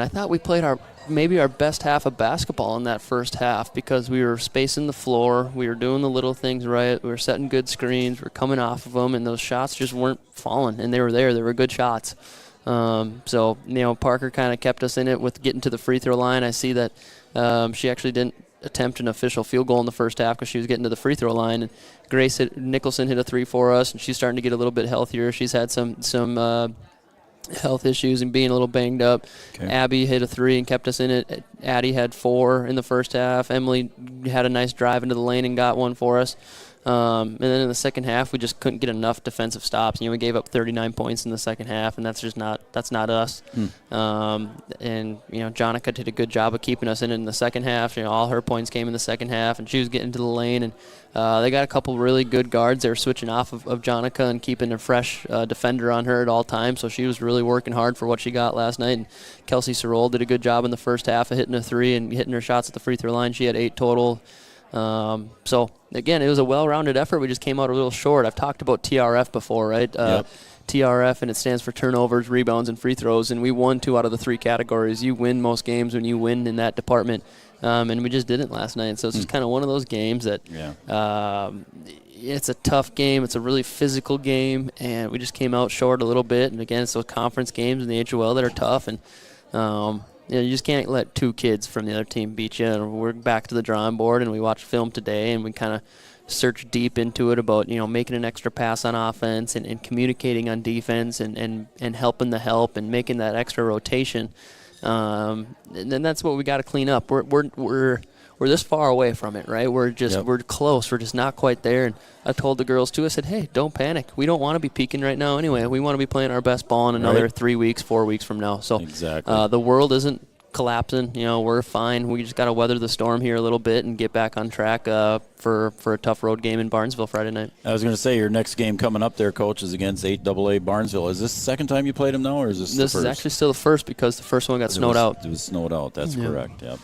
thought we played maybe our best half of basketball in that first half, because we were spacing the floor, we were doing the little things right, we were setting good screens, we were coming off of them, and those shots just weren't falling, and they were there. They were good shots. So Parker kind of kept us in it with getting to the free throw line. I see that she actually didn't attempt an official field goal in the first half because she was getting to the free throw line, and Grace Nicholson hit a 3 for us, and she's starting to get a little bit healthier. She's had some health issues and being a little banged up. Okay. Abby hit a 3 and kept us in it. Addie had 4 in the first half. Emily had a nice drive into the lane and got one for us. And then in the second half, we just couldn't get enough defensive stops. We gave up 39 points in the second half, and that's not us. And Jonica did a good job of keeping us in the second half. All her points came in the second half, and she was getting to the lane. And they got a couple really good guards. They were switching off of Jonica and keeping a fresh defender on her at all times. So she was really working hard for what she got last night. And Kelsey Sorrell did a good job in the first half of hitting a 3 and hitting her shots at the free throw line. She had 8 total. So, again, it was a well-rounded effort. We just came out a little short. I've talked about TRF before, right? Yep. TRF, and it stands for turnovers, rebounds, and free throws, and we won 2 out of the 3 categories. You win most games when you win in that department, and we just didn't last night. So it's just kind of one of those games that it's a tough game. It's a really physical game, and we just came out short a little bit. And, again, it's those conference games in the HOL that are tough, and you just can't let 2 kids from the other team beat you. And we're back to the drawing board, and we watched film today, and we kind of searched deep into it about making an extra pass on offense and communicating on defense and helping the help and making that extra rotation. And then that's what we got to clean up. We're this far away from it, right? We're close. We're just not quite there. And I told the girls too. I said, hey, don't panic. We don't want to be peaking right now anyway. We want to be playing our best ball in another 3 weeks, 4 weeks from now. So exactly. The world isn't collapsing. We're fine. We just got to weather the storm here a little bit and get back on track for a tough road game in Barnesville Friday night. I was going to say, your next game coming up there, Coach, is against 8AA Barnesville. Is this the second time you played them now, or is this the first? This is actually still the first because the first one got snowed out. It was snowed out. That's correct, yep.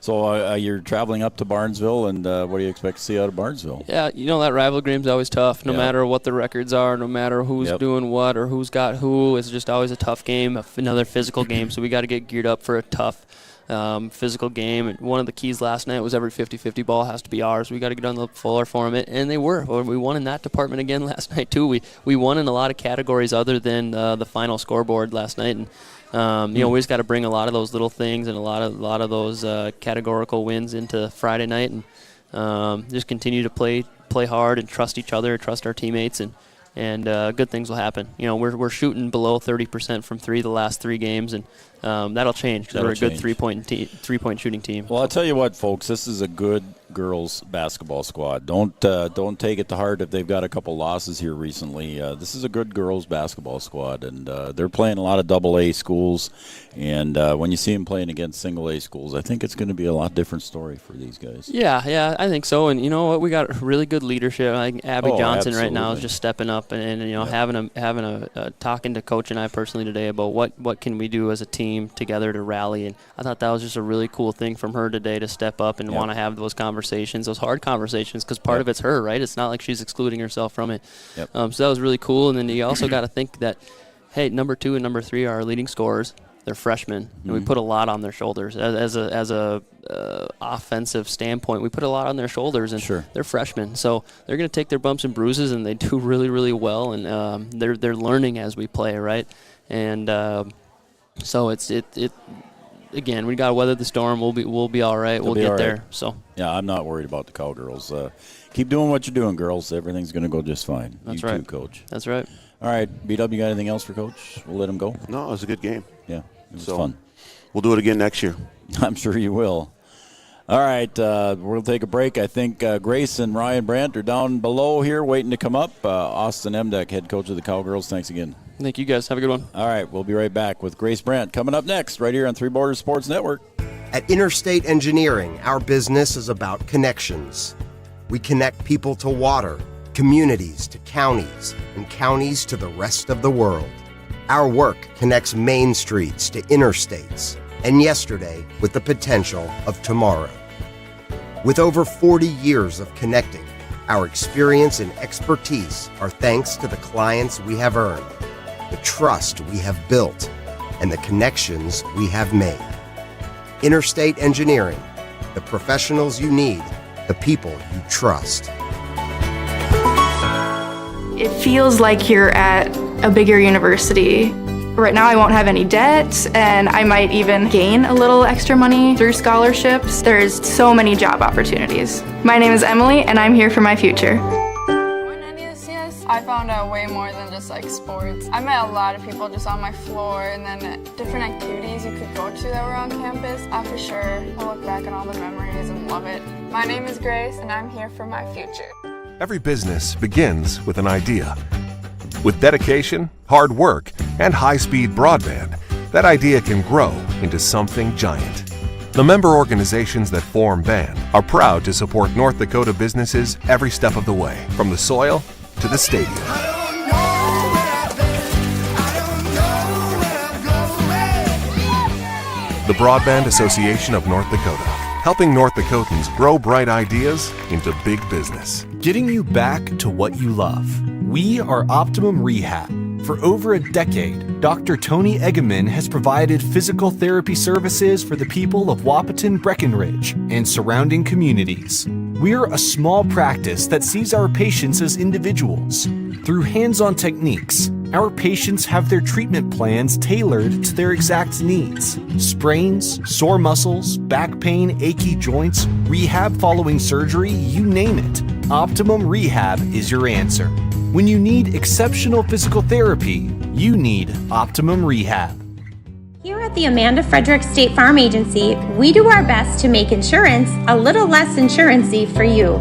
So you're traveling up to Barnesville, and what do you expect to see out of Barnesville? Yeah, that rivalry game's always tough, no matter what the records are, no matter who's doing what or who's got who. It's just always a tough game, another physical game, so we got to get geared up for a tough physical game. And one of the keys last night was every 50-50 ball has to be ours. We got to get on the floor for them, and they were. We won in that department again last night, too. We won in a lot of categories other than the final scoreboard last night, and we just got to bring a lot of those little things and a lot of those categorical wins into Friday night, and just continue to play hard and trust each other, trust our teammates, and good things will happen. We're shooting below 30% from 3 the last 3 games, and that'll change because we're a good three-point shooting team. Well, I'll tell you what, folks, this is a good girls basketball squad. Don't take it to heart if they've got a couple losses here recently. This is a good girls basketball squad, and they're playing a lot of AA schools. And when you see them playing against single A schools, I think it's going to be a lot different story for these guys. Yeah, I think so. And you know what? We got really good leadership. I think Abby Johnson right now is just stepping up and having a talking to Coach and I personally today about what can we do as a team together to rally. And I thought that was just a really cool thing from her today to step up and want to have those conversations, those hard conversations, because part of it's her, right? It's not like she's excluding herself from it. So that was really cool. And then you also got to think that, hey, number 2 and number 3 are our leading scorers. They're freshmen, and we put a lot on their shoulders. As a offensive standpoint, we put a lot on their shoulders, and they're freshmen, so they're going to take their bumps and bruises, and they do really, really well. And they're learning as we play, right? And so it's again, we got to weather the storm. We'll be all right. We'll get there. So yeah, I'm not worried about the Cowgirls. Keep doing what you're doing, girls. Everything's going to go just fine. That's you right, too, Coach. That's right. All right, B-Dub, you got anything else for Coach? We'll let him go. No, it was a good game. Yeah, it was fun. We'll do it again next year. I'm sure you will. All right, we'll take a break. I think Grace and Ryan Brandt are down below here waiting to come up. Austin Emdeck, head coach of the Cowgirls, thanks again. Thank you, guys. Have a good one. All right, we'll be right back with Grace Brandt coming up next right here on Three Borders Sports Network. At Interstate Engineering, our business is about connections. We connect people to water, communities to counties, and counties to the rest of the world. Our work connects main streets to interstates, and yesterday with the potential of tomorrow. With over 40 years of connecting, our experience and expertise are thanks to the clients we have earned, the trust we have built, and the connections we have made. Interstate Engineering, the professionals you need, the people you trust. It feels like you're at a bigger university. Right now I won't have any debt, and I might even gain a little extra money through scholarships. There's so many job opportunities. My name is Emily, and I'm here for my future. I found out way more than just like sports. I met a lot of people just on my floor, and then different activities you could go to that were on campus. I for sure will look back at all the memories and love it. My name is Grace, and I'm here for my future. Every business begins with an idea. With dedication, hard work, and high-speed broadband, that idea can grow into something giant. The member organizations that form BAND are proud to support North Dakota businesses every step of the way, from the soil to the stadium. The Broadband Association of North Dakota, helping North Dakotans grow bright ideas into big business. Getting you back to what you love. We are Optimum Rehab. For over a decade, Dr. Tony Eggeman has provided physical therapy services for the people of Wahpeton, Breckenridge, and surrounding communities. We're a small practice that sees our patients as individuals. Through hands-on techniques, our patients have their treatment plans tailored to their exact needs. Sprains, sore muscles, back pain, achy joints, rehab following surgery, you name it. Optimum Rehab is your answer. When you need exceptional physical therapy, you need Optimum Rehab. Here at the Amanda Frederick State Farm Agency, we do our best to make insurance a little less insurance-y for you.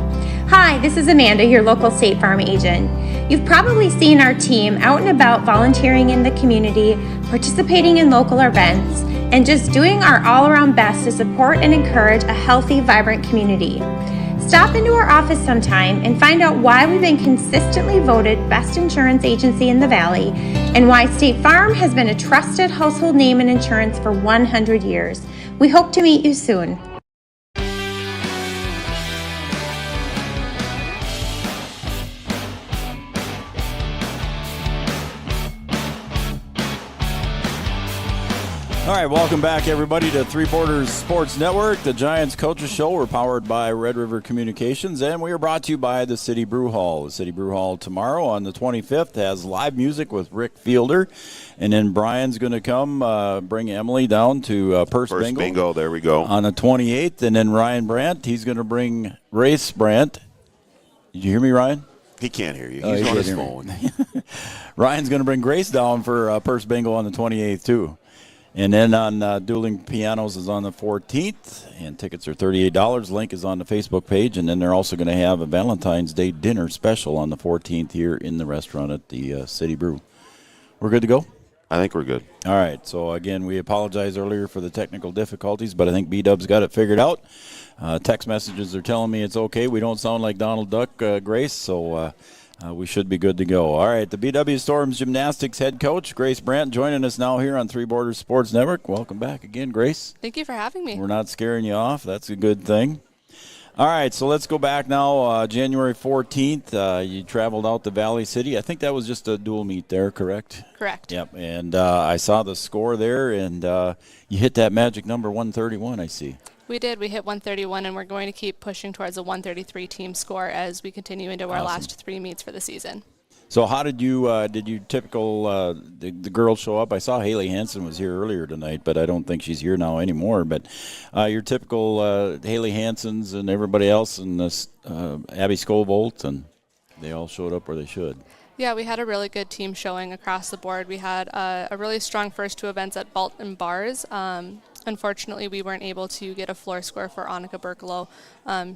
Hi, this is Amanda, your local State Farm agent. You've probably seen our team out and about volunteering in the community, participating in local events, and just doing our all-around best to support and encourage a healthy, vibrant community. Stop into our office sometime and find out why we've been consistently voted best insurance agency in the Valley and why State Farm has been a trusted household name in insurance for 100 years. We hope to meet you soon. All right, welcome back, everybody, to Three Borders Sports Network. The Giants Coaches Show. We're powered by Red River Communications, and we are brought to you by the City Brew Hall. The City Brew Hall tomorrow on the 25th has live music with Rick Fielder, and then Brian's going to come bring Emily down to Purse Bingo. Bingo, there we go. On the 28th, and then Ryan Brandt, he's going to bring Grace Brandt. Did you hear me, Ryan? He can't hear you. He's on his phone. Ryan's going to bring Grace down for Purse Bingo on the 28th, too. And then on Dueling Pianos is on the 14th, and tickets are $38. Link is on the Facebook page, and then they're also going to have a Valentine's Day dinner special on the 14th here in the restaurant at the City Brew. We're good to go? I think we're good. All right. So, again, we apologize earlier for the technical difficulties, but I think B-Dub's got it figured out. Text messages are telling me it's okay. We don't sound like Donald Duck, Grace, so we should be good to go. All right, the BW Storms Gymnastics head coach, Grace Brandt, joining us now here on Three Borders Sports Network. Welcome back again, Grace. Thank you for having me. We're not scaring you off. That's a good thing. All right, so let's go back now. January 14th, you traveled out to Valley City. I think that was just a dual meet there, correct? Correct. Yep, and I saw the score there, and you hit that magic number 131, I see. We did. We hit 131, and we're going to keep pushing towards a 133 team score as we continue into our last 3 meets for the season. So how did you typical the girls show up? I saw Haley Hansen was here earlier tonight, but I don't think she's here now anymore. But your typical Haley Hansens and everybody else, and Abby Scovolt, and they all showed up where they should. Yeah, we had a really good team showing across the board. We had a really strong first 2 events at Vault and Bars. Unfortunately, we weren't able to get a floor score for Annika Berkelo.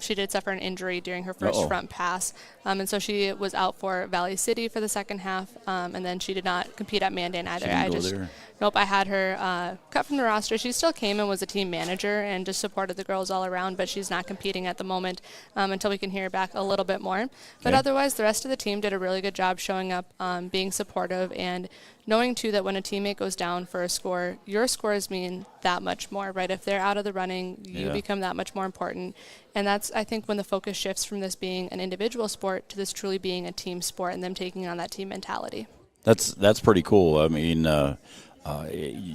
She did suffer an injury during her first front pass, and so she was out for Valley City for the second half, and then she did not compete at Mandan either. Nope, I had her cut from the roster. She still came and was a team manager and just supported the girls all around, but she's not competing at the moment until we can hear back a little bit more. But otherwise, the rest of the team did a really good job showing up, being supportive, and knowing, too, that when a teammate goes down for a score, your scores mean that much more, right? If they're out of the running, you become that much more important. And that's, I think, when the focus shifts from this being an individual sport to this truly being a team sport and them taking on that team mentality. That's pretty cool. I mean,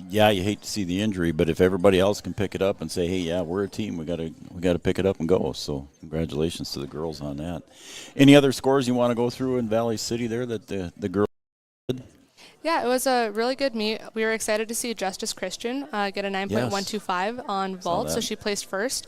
yeah, you hate to see the injury, but if everybody else can pick it up and say, hey, yeah, we're a team, we got to pick it up and go. So congratulations to the girls on that. Any other scores you want to go through in Valley City there that the girls did? Yeah, it was a really good meet. We were excited to see Justice Christian get a 9.125 on vault, so she placed first.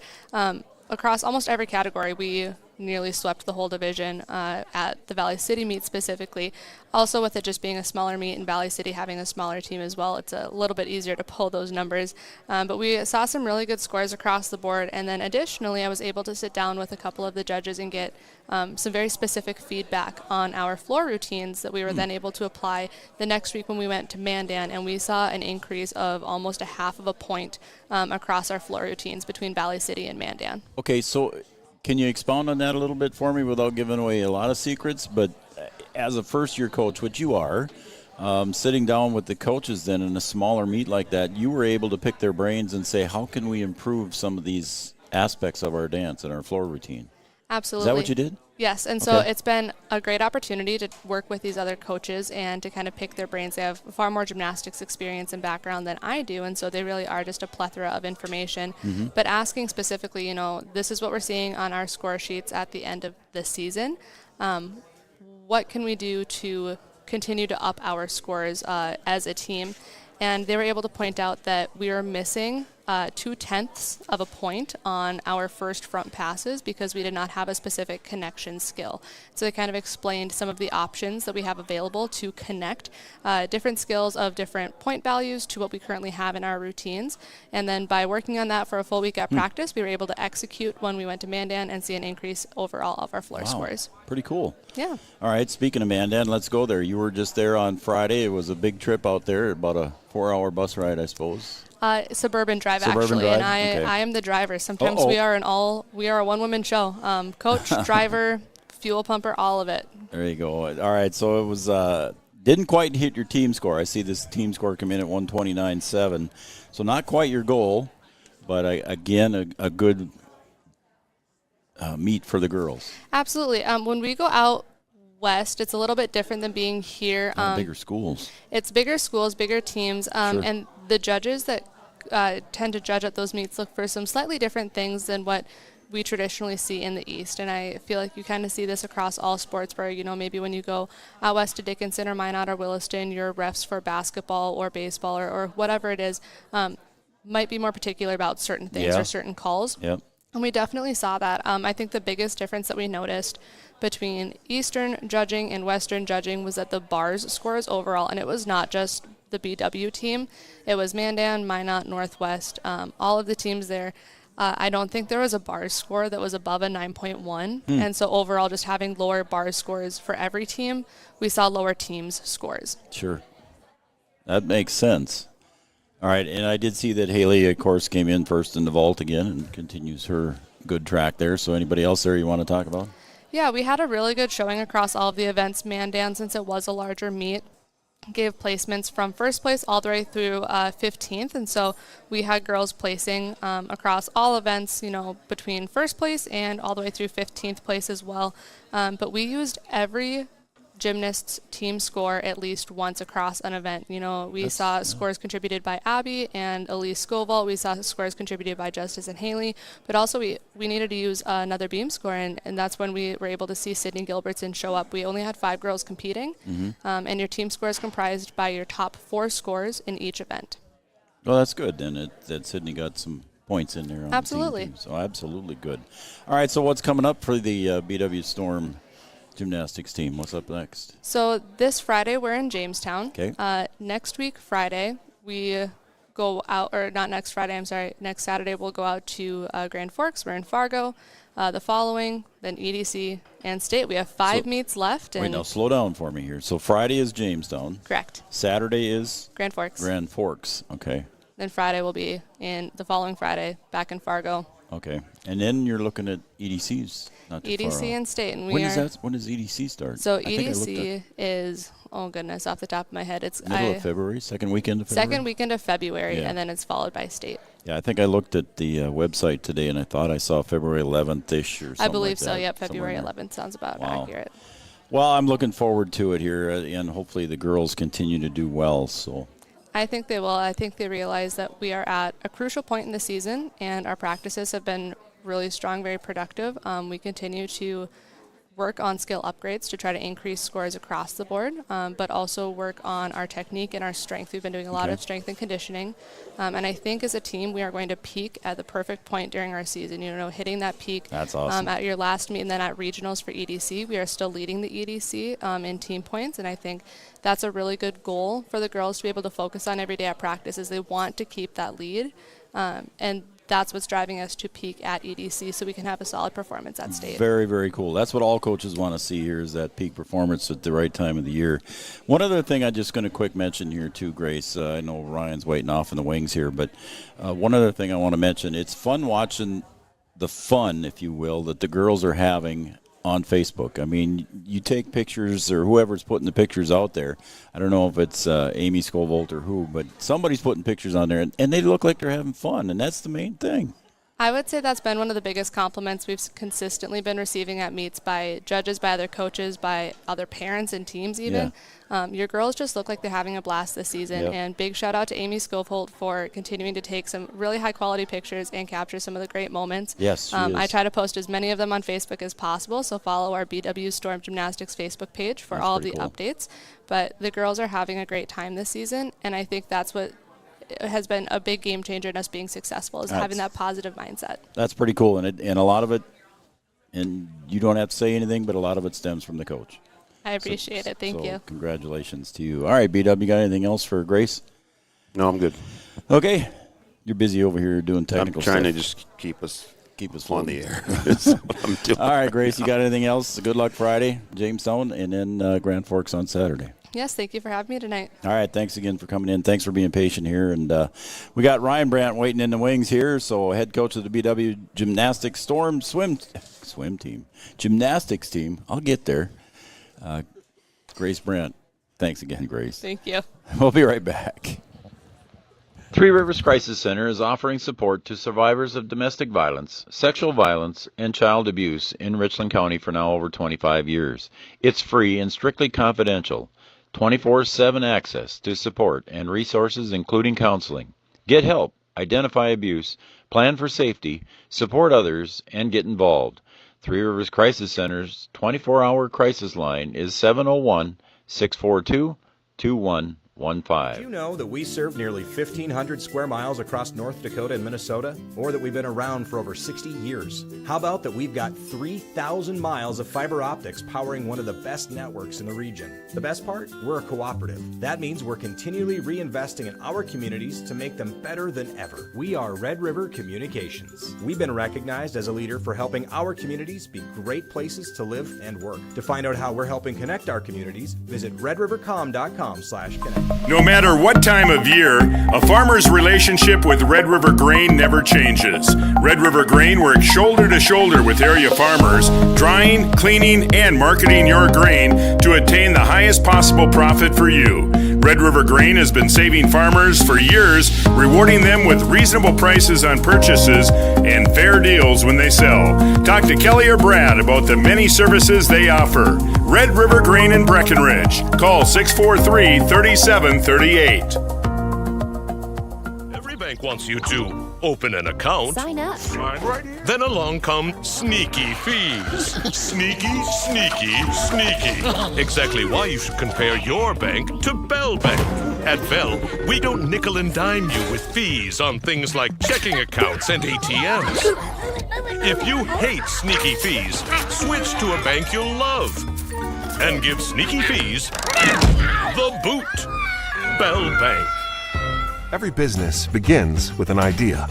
Across almost every category, we nearly swept the whole division at the Valley City meet specifically. Also, with it just being a smaller meet and Valley City having a smaller team as well, it's a little bit easier to pull those numbers. But we saw some really good scores across the board. And then additionally, I was able to sit down with a couple of the judges and get some very specific feedback on our floor routines that we were then able to apply the next week when we went to Mandan. And we saw an increase of almost a half of a point across our floor routines between Valley City and Mandan. Okay, so can you expound on that a little bit for me without giving away a lot of secrets? But as a first-year coach, which you are, sitting down with the coaches then in a smaller meet like that, you were able to pick their brains and say, how can we improve some of these aspects of our dance and our floor routine? Absolutely. Is that what you did? Yes, and so it's been a great opportunity to work with these other coaches and to kind of pick their brains. They have far more gymnastics experience and background than I do, and so they really are just a plethora of information. But asking specifically, this is what we're seeing on our score sheets at the end of the season. What can we do to continue to up our scores as a team? And they were able to point out that we are missing 0.2 of a point on our first front passes because we did not have a specific connection skill. So they kind of explained some of the options that we have available to connect different skills of different point values to what we currently have in our routines. And then by working on that for a full week at practice, we were able to execute when we went to Mandan and see an increase overall of our floor scores. Pretty cool. Yeah. All right, speaking of Mandan, let's go there. You were just there on Friday. It was a big trip out there, about a 4-hour bus ride, I suppose. Suburban drive, Suburban actually, drive? and Okay. I am the driver. Sometimes we are a one-woman show. Coach, driver, fuel pumper, all of it. There you go. All right, so it was didn't quite hit your team score. I see this team score come in at 129.7, so not quite your goal, but again a good meet for the girls. Absolutely. When we go out west, it's a little bit different than being here. Bigger schools. It's bigger schools, bigger teams, Sure. and the judges that tend to judge at those meets look for some slightly different things than what we traditionally see in the East. And I feel like you kind of see this across all sports where, maybe when you go out west to Dickinson or Minot or Williston, your refs for basketball or baseball or whatever it is might be more particular about certain things or certain calls. Yep. And we definitely saw that. I think the biggest difference that we noticed between Eastern judging and Western judging was that the bars scores overall, and it was not just the BW team. It was Mandan, Minot, Northwest, all of the teams there. I don't think there was a bars score that was above a 9.1. And so overall, just having lower bars scores for every team, we saw lower teams' scores. Sure. That makes sense. All right, and I did see that Haley, of course, came in first in the vault again and continues her good track there. So anybody else there you want to talk about? Yeah, we had a really good showing across all of the events. Mandan, since it was a larger meet, gave placements from first place all the way through 15th. And so we had girls placing across all events, between first place and all the way through 15th place as well. But we used every gymnast's team score at least once across an event. We saw scores contributed by Abby and Elise Scoville. We saw scores contributed by Justice and Haley, but also we needed to use another beam score, and that's when we were able to see Sydney Gilbertson show up. We only had 5 girls competing, and your team score is comprised by your top 4 scores in each event. Well, that's good then that Sydney got some points in there on Absolutely. the team. So absolutely good. All right, so what's coming up for the BW Storm gymnastics team? What's up next? So this Friday we're in Jamestown. Okay. Next week Friday we go out, or not next Friday, I'm sorry, next Saturday we'll go out to Grand Forks. We're in Fargo. The following, then EDC and State. We have 5 meets left. Wait, now slow down for me here. So Friday is Jamestown. Correct. Saturday is? Grand Forks. Grand Forks, okay. Then Friday will be the following Friday back in Fargo. Okay, and then you're looking at EDCs, not too far EDC off. and State, and When does EDC start? So I think I looked EDC is, oh goodness, off the top of my head, it's middle of February, second weekend of February. Second weekend of February, Yeah. and then it's followed by State. Yeah, I think I looked at the website today, and I thought I saw February 11th-ish or something. I believe like so. that, Yep, somewhere February in there. 11th sounds about Wow. accurate. Well, I'm looking forward to it here, and hopefully the girls continue to do well. So. I think they will. I think they realize that we are at a crucial point in the season, and our practices have been really strong, very productive. We continue to work on skill upgrades to try to increase scores across the board, but also work on our technique and our strength. We've been doing a lot of strength and conditioning, and I think as a team we are going to peak at the perfect point during our season. Hitting that peak. That's awesome. At your last meet and then at regionals for EDC, we are still leading the EDC in team points, and I think that's a really good goal for the girls to be able to focus on every day at practice. Is they want to keep that lead, and that's what's driving us to peak at EDC so we can have a solid performance at state. Very, very cool. That's what all coaches want to see here, is that peak performance at the right time of the year. One other thing I'm just going to quick mention here too, Grace. I know Ryan's waiting off in the wings here, but one other thing I want to mention, it's fun watching the fun, if you will, that the girls are having on Facebook. I mean, you take pictures, or whoever's putting the pictures out there. I don't know if it's Amy Scovolt or who, but somebody's putting pictures on there, and they look like they're having fun, and that's the main thing. I would say that's been one of the biggest compliments we've consistently been receiving at meets by judges, by other coaches, by other parents and teams even. Your girls just look like they're having a blast this season. Yep. And big shout out to Amy Scovolt for continuing to take some really high quality pictures and capture some of the great moments. Yes, she is. I try to post as many of them on Facebook as possible, so follow our BW Storm Gymnastics Facebook page for all of the updates. But the girls are having a great time this season, and I think that's what has been a big game changer in us being successful, is having that positive mindset. That's pretty cool, and a lot of it, and you don't have to say anything, but a lot of it stems from the coach. I appreciate it. Thank you. Congratulations to you. All right, B-Dub, you got anything else for Grace? No, I'm good. Okay. You're busy over here doing technical stuff. I'm trying to just keep us on the air. That's what I'm doing. All right, Grace, you got anything else? Good luck Friday, Jamestown, and then Grand Forks on Saturday. Yes, thank you for having me tonight. All right, thanks again for coming in. Thanks for being patient here. And we got Ryan Brandt waiting in the wings here, so head coach of the BW Gymnastics Storm Gymnastics team. I'll get there. Grace Brandt. Thanks again, Grace. Thank you. We'll be right back. Three Rivers Crisis Center is offering support to survivors of domestic violence, sexual violence, and child abuse in Richland County for now over 25 years. It's free and strictly confidential. 24/7 access to support and resources including counseling. Get help, identify abuse, plan for safety, support others, and get involved. Three Rivers Crisis Center's 24-hour crisis line is 701-642-2115. Do you know that we serve nearly 1,500 square miles across North Dakota and Minnesota? Or that we've been around for over 60 years? How about that we've got 3,000 miles of fiber optics powering one of the best networks in the region? The best part? We're a cooperative. That means we're continually reinvesting in our communities to make them better than ever. We are Red River Communications. We've been recognized as a leader for helping our communities be great places to live and work. To find out how we're helping connect our communities, visit redrivercom.com/connect. No matter what time of year, a farmer's relationship with Red River Grain never changes. Red River Grain works shoulder to shoulder with area farmers, drying, cleaning, and marketing your grain to attain the highest possible profit for you. Red River Grain has been saving farmers for years, rewarding them with reasonable prices on purchases and fair deals when they sell. Talk to Kelly or Brad about the many services they offer. Red River Grain in Breckenridge. Call 643-3738. Every bank wants you to open an account. Sign up. Then along come sneaky fees. Sneaky, sneaky, sneaky. Exactly why you should compare your bank to Bell Bank. At Bell, we don't nickel and dime you with fees on things like checking accounts and ATMs. If you hate sneaky fees, switch to a bank you'll love and give sneaky fees the boot. Bell Bank. Every business begins with an idea.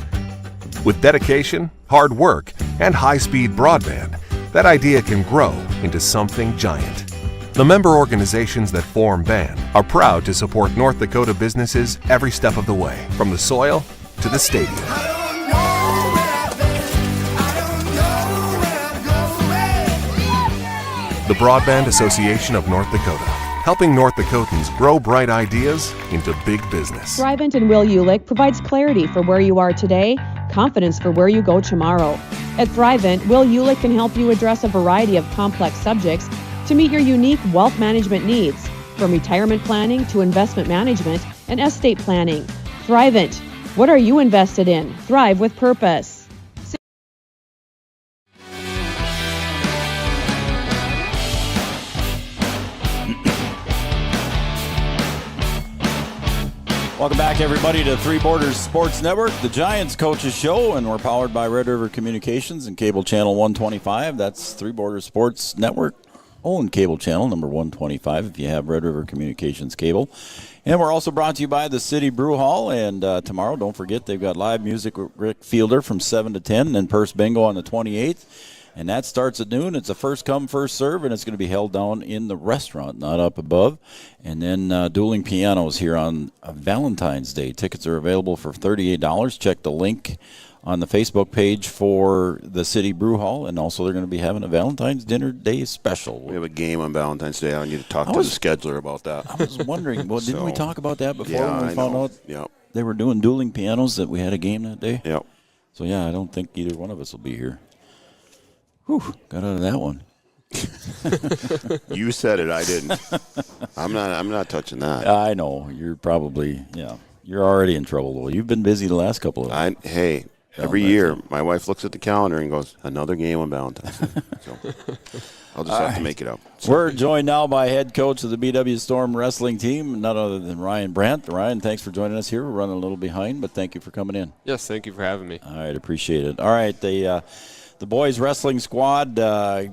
With dedication, hard work, and high-speed broadband, that idea can grow into something giant. The member organizations that form BAN are proud to support North Dakota businesses every step of the way, from the soil to the stadium. The Broadband Association of North Dakota, helping North Dakotans grow bright ideas into big business. Thrivent and Will Ulick provides clarity for where you are today, confidence for where you go tomorrow. At Thrivent, Will Ulick can help you address a variety of complex subjects to meet your unique wealth management needs, from retirement planning to investment management and estate planning. Thrivent, what are you invested in? Thrive with purpose. Welcome back, everybody, to Three Borders Sports Network, the Giants Coaches Show, and we're powered by Red River Communications and Cable Channel 125. That's Three Borders Sports Network, own cable channel number 125 if you have Red River Communications cable. And we're also brought to you by the City Brew Hall, and tomorrow, don't forget, they've got live music with Rick Fielder from 7 to 10, and then Purse Bingo on the 28th. And that starts at noon. It's a first come, first serve, and it's going to be held down in the restaurant, not up above. And then dueling pianos here on Valentine's Day. Tickets are available for $38. Check the link on the Facebook page for the City Brew Hall. And also they're going to be having a Valentine's Dinner Day special. We have a game on Valentine's Day. I need to talk to the scheduler about that. I was wondering, well, didn't we talk about that before when we found out they were doing dueling pianos, that we had a game that day? Yep. So, yeah, I don't think either one of us will be here. Whew, got out of that one. You said it, I didn't. I'm not touching that. I know. You're probably, you're already in trouble, though. You've been busy the last couple of Every year, my wife looks at the calendar and goes, another game on Valentine's Day. So I'll just have to make it up. We're joined now by head coach of the BW Storm wrestling team, none other than Ryan Brandt. Ryan, thanks for joining us here. We're running a little behind, but thank you for coming in. Yes, thank you for having me. All right, appreciate it. All right, the boys wrestling squad, right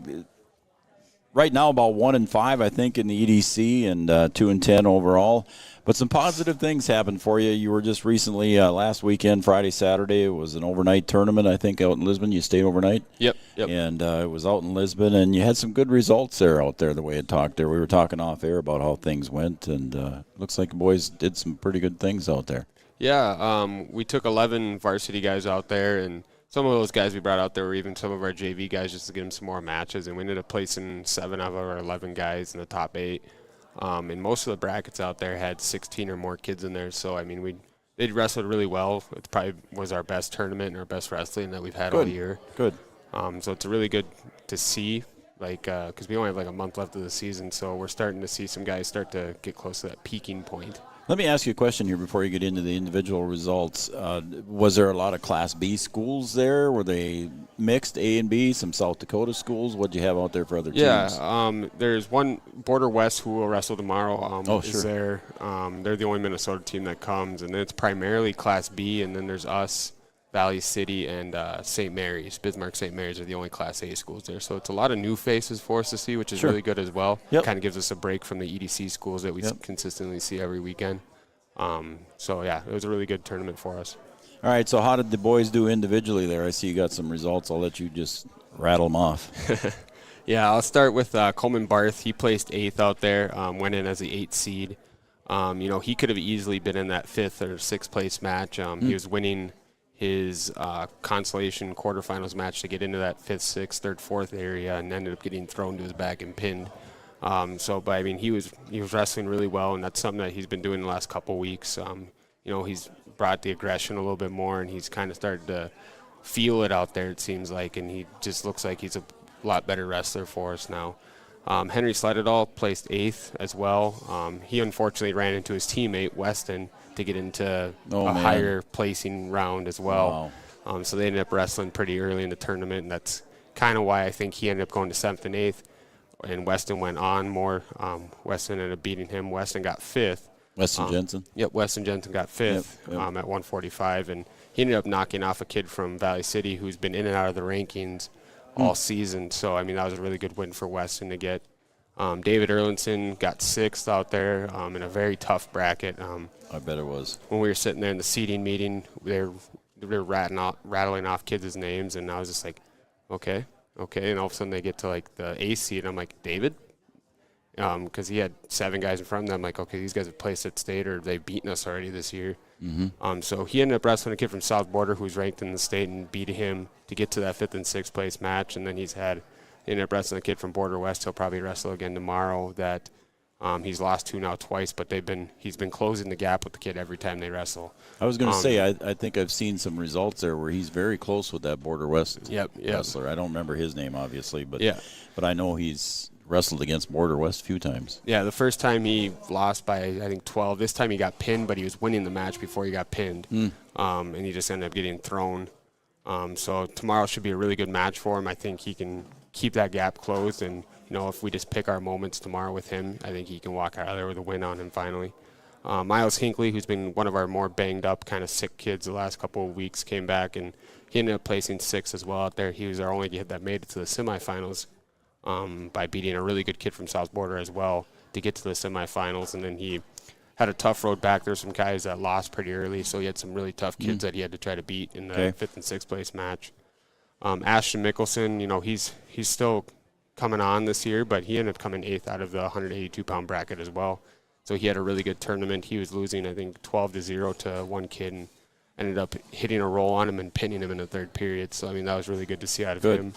now about 1-5, I think, in the EDC, and 2-10 overall. But some positive things happened for you. You were just recently, last weekend, Friday, Saturday, it was an overnight tournament, I think, out in Lisbon. You stayed overnight? Yep. And it was out in Lisbon, and you had some good results out there, the way it talked there. We were talking off air about how things went, and looks like the boys did some pretty good things out there. Yeah, we took 11 varsity guys out there, and some of those guys we brought out there were even some of our JV guys just to get them some more matches, and we ended up placing 7 of our 11 guys in the top 8. And most of the brackets out there had 16 or more kids in there, so, I mean, they wrestled really well. It probably was our best tournament and our best wrestling that we've had all year. Good. So it's really good to see, because we only have a month left of the season, so we're starting to see some guys start to get close to that peaking point. Let me ask you a question here before you get into the individual results. Was there a lot of Class B schools there? Were they mixed, A and B, some South Dakota schools? What do you have out there for other teams? Yeah, there's one, Border West, who will wrestle tomorrow. Is there. They're the only Minnesota team that comes, and then it's primarily Class B, and then there's us, Valley City, and St. Mary's. Bismarck St. Mary's are the only Class A schools there. So it's a lot of new faces for us to see, which is really good as well. Yep. Kind of gives us a break from the EDC schools that we consistently see every weekend. So, yeah, it was a really good tournament for us. All right, so how did the boys do individually there? I see you got some results. I'll let you just rattle them off. Yeah, I'll start with Coleman Barth. He placed 8th out there, went in as the 8th seed. He could have easily been in that 5th or 6th place match. He was winning his consolation quarterfinals match to get into that 5th, 6th, 3rd, 4th area, and ended up getting thrown to his back and pinned. But I mean, he was wrestling really well, and that's something that he's been doing the last couple weeks. He's brought the aggression a little bit more, and he's kind of started to feel it out there, it seems like, and he just looks like he's a lot better wrestler for us now. Henry Sledadall placed 8th as well. He unfortunately ran into his teammate, Weston, to get into higher placing round as well. Wow. So they ended up wrestling pretty early in the tournament, and that's kind of why I think he ended up going to 7th and 8th. And Weston went on more. Weston ended up beating him. Weston got 5th. Weston Jensen? Yep, Weston Jensen got 5th at 145. And he ended up knocking off a kid from Valley City who's been in and out of the rankings all season. So, I mean, that was a really good win for Weston to get. David Erlinson got 6th out there in a very tough bracket. I bet it was. When we were sitting there in the seating meeting, they were rattling off kids' names, and I was just like, okay. And all of a sudden they get to, the A seed, and I'm like, David? Because he had 7 guys in front of them. I'm like, okay, these guys have placed at state, or they've beaten us already this year. Mm-hmm. So he ended up wrestling a kid from South Border who's ranked in the state and beat him to get to that 5th and 6th place match. And then he ended up wrestling a kid from Border West. He'll probably wrestle again tomorrow that he's lost to now twice, but he's been closing the gap with the kid every time they wrestle. I was going to say, I think I've seen some results there where he's very close with that Border West wrestler. I don't remember his name, obviously, but I know he's wrestled against Border West a few times. Yeah, the first time he lost by, I think, 12. This time he got pinned, but he was winning the match before he got pinned, and he just ended up getting thrown. So tomorrow should be a really good match for him. I think he can keep that gap closed, and if we just pick our moments tomorrow with him, I think he can walk out of there with a win on him finally. Miles Hinckley, who's been one of our more banged up kind of sick kids the last couple of weeks, came back, and he ended up placing 6th as well out there. He was our only kid that made it to the semifinals by beating a really good kid from South Border as well to get to the semifinals. And then he had a tough road back. There's some guys that lost pretty early, so he had some really tough kids that he had to try to beat in the 5th and 6th place match. Ashton Mickelson, you know, he's still coming on this year, but he ended up coming 8th out of the 182-pound bracket as well. So he had a really good tournament. He was losing, I think, 12-0 to one kid and ended up hitting a roll on him and pinning him in the 3rd period. So, I mean, that was really good to see out of him.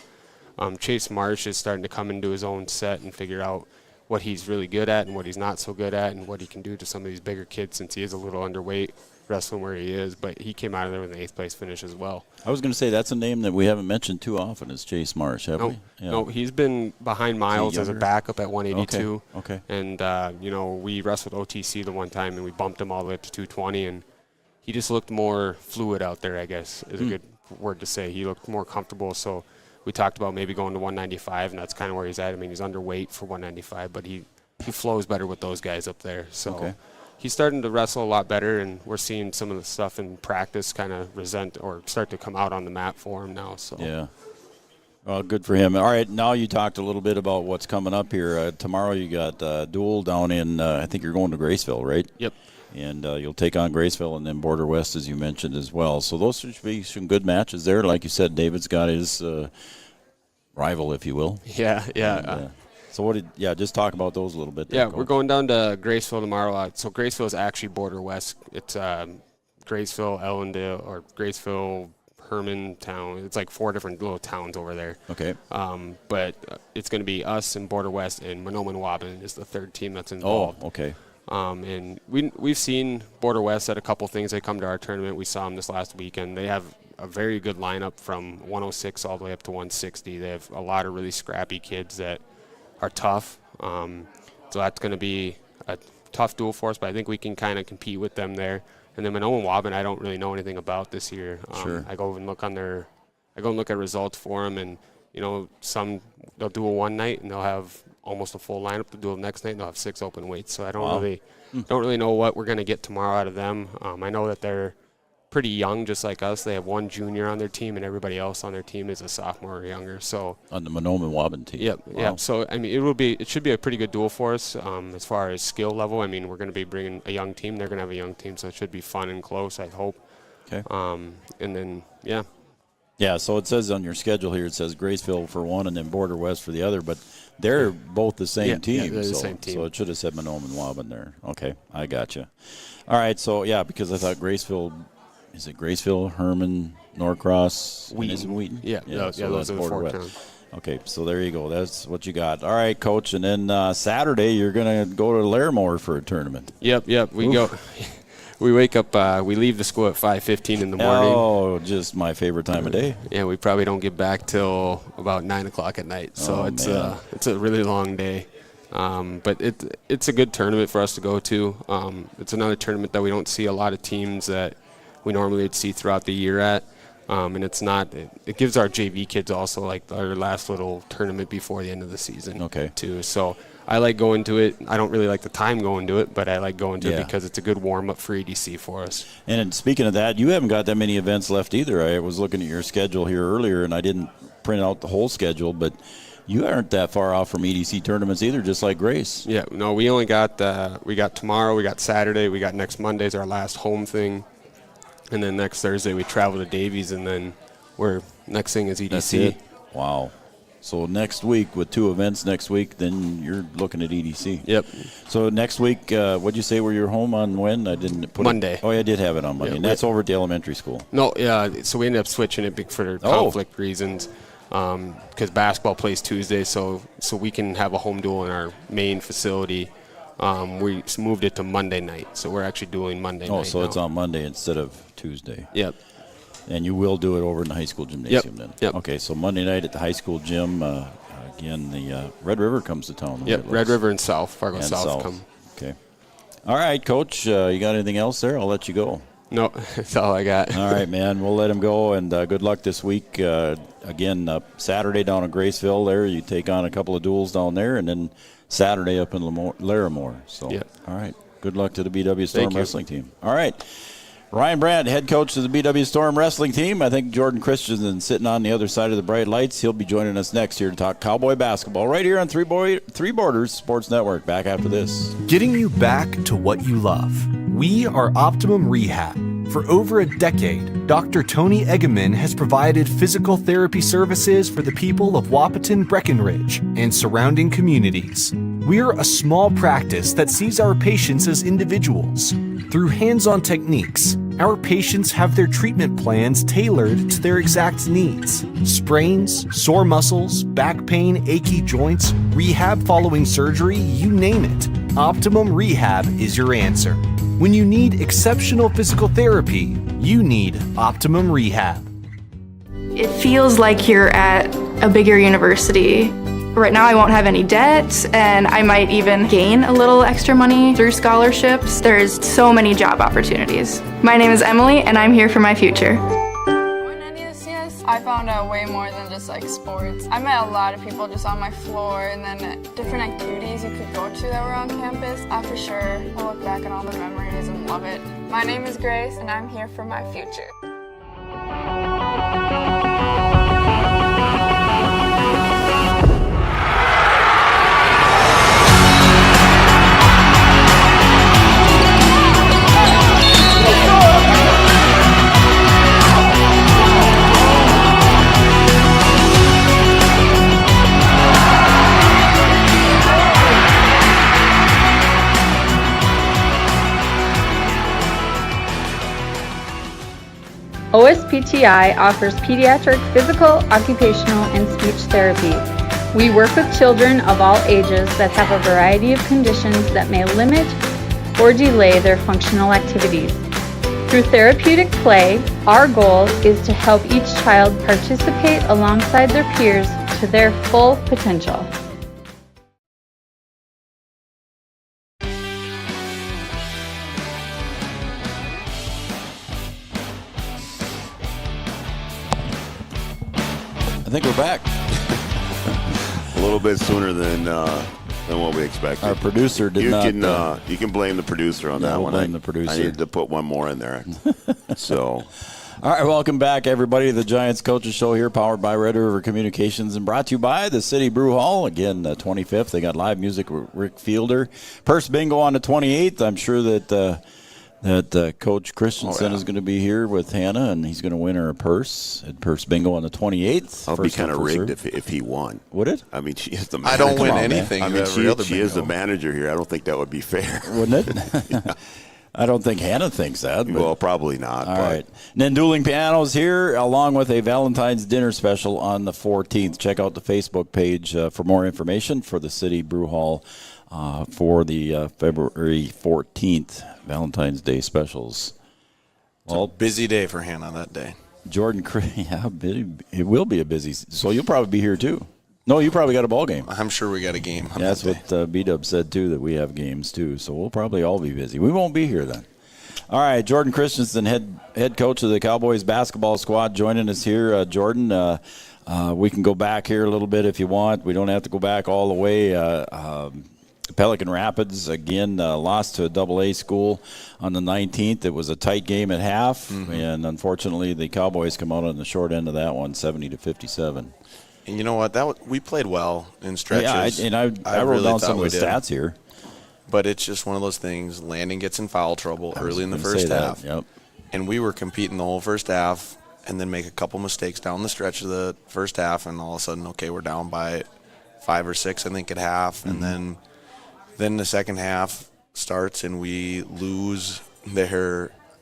Chase Marsh is starting to come into his own set and figure out what he's really good at and what he's not so good at and what he can do to some of these bigger kids since he is a little underweight wrestling where he is. But he came out of there with an 8th place finish as well. I was going to say that's a name that we haven't mentioned too often is Chase Marsh, have we? Yeah. No, he's been behind Miles as a backup at 182. Okay. And, you know, we wrestled OTC the one time and we bumped him all the way up to 220, and he just looked more fluid out there, I guess, is a good word to say. He looked more comfortable, so we talked about maybe going to 195, and that's kind of where he's at. I mean, he's underweight for 195, but he flows better with those guys up there. So he's starting to wrestle a lot better, and we're seeing some of the stuff in practice kind of start to come out on the map for him now. So yeah. Well, good for him. All right, now you talked a little bit about what's coming up here. Tomorrow you got duel down in, I think you're going to Graceville, right? Yep. And you'll take on Graceville and then Border West, as you mentioned, as well. So those should be some good matches there. Like you said, David's got his rival, if you will. Yeah. And, so just talk about those a little bit. Yeah, we're going down to Graceville tomorrow. So Graceville is actually Border West. It's Graceville, Ellendale, or Graceville, Hermantown. It's like 4 different little towns over there. Okay. But it's going to be us and Border West, and Mahnomen-Waban is the 3rd team that's involved. Oh, okay. And we've seen Border West at a couple things. They come to our tournament. We saw them this last weekend. They have a very good lineup from 106 all the way up to 160. They have a lot of really scrappy kids that are tough. So that's going to be a tough duel for us, but I think we can kind of compete with them there. And then Mahnomen-Waban, I don't really know anything about this year. Sure. I go and look at results for them, and you know, they'll duel one night and they'll have almost a full lineup. They'll duel the next night and they'll have 6 open weights. So I don't really know what we're going to get tomorrow out of them. I know that they're pretty young, just like us. They have 1 junior on their team, and everybody else on their team is a sophomore or younger. So on the Mahnomen-Waban team. Yep. Wow. Yep. So I mean, it should be a pretty good duel for us as far as skill level. I mean, we're going to be bringing a young team. They're going to have a young team, so it should be fun and close, I hope. Okay. And then yeah. Yeah, so it says on your schedule here, it says Graceville for one and then Border West for the other, but they're both the same team. Yeah, they're the same team. So it should have said Mahnomen-Waban there. Okay, I got you. All right, so yeah, because I thought Graceville, is it Graceville, Herman, Norcross, Wheaton? Yeah, those are the 4 towns. Okay, so there you go. That's what you got. All right, Coach, and then Saturday you're going to go to Larimore for a tournament. Yep. We go. We wake up, we leave the school at 5:15 in the morning. Oh, just my favorite time of day. Yeah, we probably don't get back till about 9 o'clock at night. So it's a really long day. But it's a good tournament for us to go to. It's another tournament that we don't see a lot of teams that we normally would see throughout the year at. And it gives our JV kids also like our last little tournament before the end of the season too. So I like going to it. I don't really like the time going to it, but I like going to it because it's a good warm-up for EDC for us. And speaking of that, you haven't got that many events left either. I was looking at your schedule here earlier, and I didn't print out the whole schedule, but you aren't that far off from EDC tournaments either, just like Grace. Yeah, no, we only got we got tomorrow, we got Saturday, we got next Monday's our last home thing, and then next Thursday we travel to Davies, and then next thing is EDC. That's it? Wow. So next week, with 2 events next week, then you're looking at EDC. Yep. So next week, what'd you say were you home on when? I didn't put Monday. it. Oh, yeah, I did have it on Monday. And that's over at the elementary school. No, yeah. So we ended up switching it for conflict reasons because basketball plays Tuesday, so we can have a home duel in our main facility. We moved it to Monday night, so we're actually dueling Monday night. Oh, so it's on Monday instead of Tuesday. Yep. And you will do it over in the high school gymnasium then? Yep. Okay, so Monday night at the high school gym, again, the Red River comes to town. Yep, Red River and Fargo South come. Okay. All right, Coach, you got anything else there? I'll let you go. No, that's all I got. All right, man, we'll let him go, and good luck this week. Again, Saturday down in Graceville there, you take on a couple of duels down there, and then Saturday up in Larimore. So, yep. All right. Good luck to the BW Storm Thank you. wrestling team. All right. Ryan Brandt, head coach of the BW Storm wrestling team. I think Jordan Christensen sitting on the other side of the bright lights. He'll be joining us next here to talk Cowboy basketball right here on Three Borders Sports Network. Back after this. Getting you back to what you love. We are Optimum Rehab. For over a decade, Dr. Tony Egeman has provided physical therapy services for the people of Wahpeton, Breckenridge, and surrounding communities. We're a small practice that sees our patients as individuals. Through hands-on techniques, our patients have their treatment plans tailored to their exact needs. Sprains, sore muscles, back pain, achy joints, rehab following surgery, you name it. Optimum Rehab is your answer. When you need exceptional physical therapy, you need Optimum Rehab. It feels like you're at a bigger university. Right now I won't have any debt, and I might even gain a little extra money through scholarships. There's so many job opportunities. My name is Emily, and I'm here for my future. I found out way more than just like sports. I met a lot of people just on my floor, and then different activities you could go to that were on campus. For sure, I'll look back at all the memories and love it. My name is Grace, and I'm here for my future. OSPTI offers pediatric physical, occupational, and speech therapy. We work with children of all ages that have a variety of conditions that may limit or delay their functional activities. Through therapeutic play, our goal is to help each child participate alongside their peers to their full potential. I think we're back. A little bit sooner than what we expected. Our producer did not. You can blame the producer on that we'll one. blame the producer. I needed to put one more in there. So, all right, welcome back, everybody, to the Giants Coaches Show here, powered by Red River Communications and brought to you by the City Brew Hall. Again, 25th, they got live music with Rick Fielder. Purse bingo on the 28th. I'm sure that Coach Christensen is going to be here with Hannah, and he's going to win her a purse at Purse Bingo on the 28th. I'll be kind of rigged if he won. Would it? I mean, she is the I manager. don't win anything. I mean, she is the manager here. I don't think that would be fair. Wouldn't it? Yeah. I don't think Hannah thinks that. But. Well, probably not. All right. And then Dueling Pianos here, along with a Valentine's dinner special on the 14th. Check out the Facebook page for more information for the City Brew Hall for the February 14th Valentine's Day specials. Well, busy day for Hannah that day. Jordan, yeah, it will be a busy. So you'll probably be here too. No, you probably got a ball game. I'm sure we got a game. Yeah, that's what B-Dub said too, that we have games too. So we'll probably all be busy. We won't be here then. All right, Jordan Christensen, head coach of the Cowboys basketball squad, joining us here. Jordan, we can go back here a little bit if you want. We don't have to go back all the way. Pelican Rapids, again, lost to a AA school on the 19th. It was a tight game at half, and unfortunately the Cowboys come out on the short end of that one, 70-57. And you know what? We played well in stretches. Yeah, I wrote down some of the stats here. But it's just one of those things. Landon gets in foul trouble early in the first half. Yep. And we were competing the whole first half and then make a couple mistakes down the stretch of the first half, and all of a sudden, okay, we're down by 5 or 6, I think, at half. And then the second half starts and we lose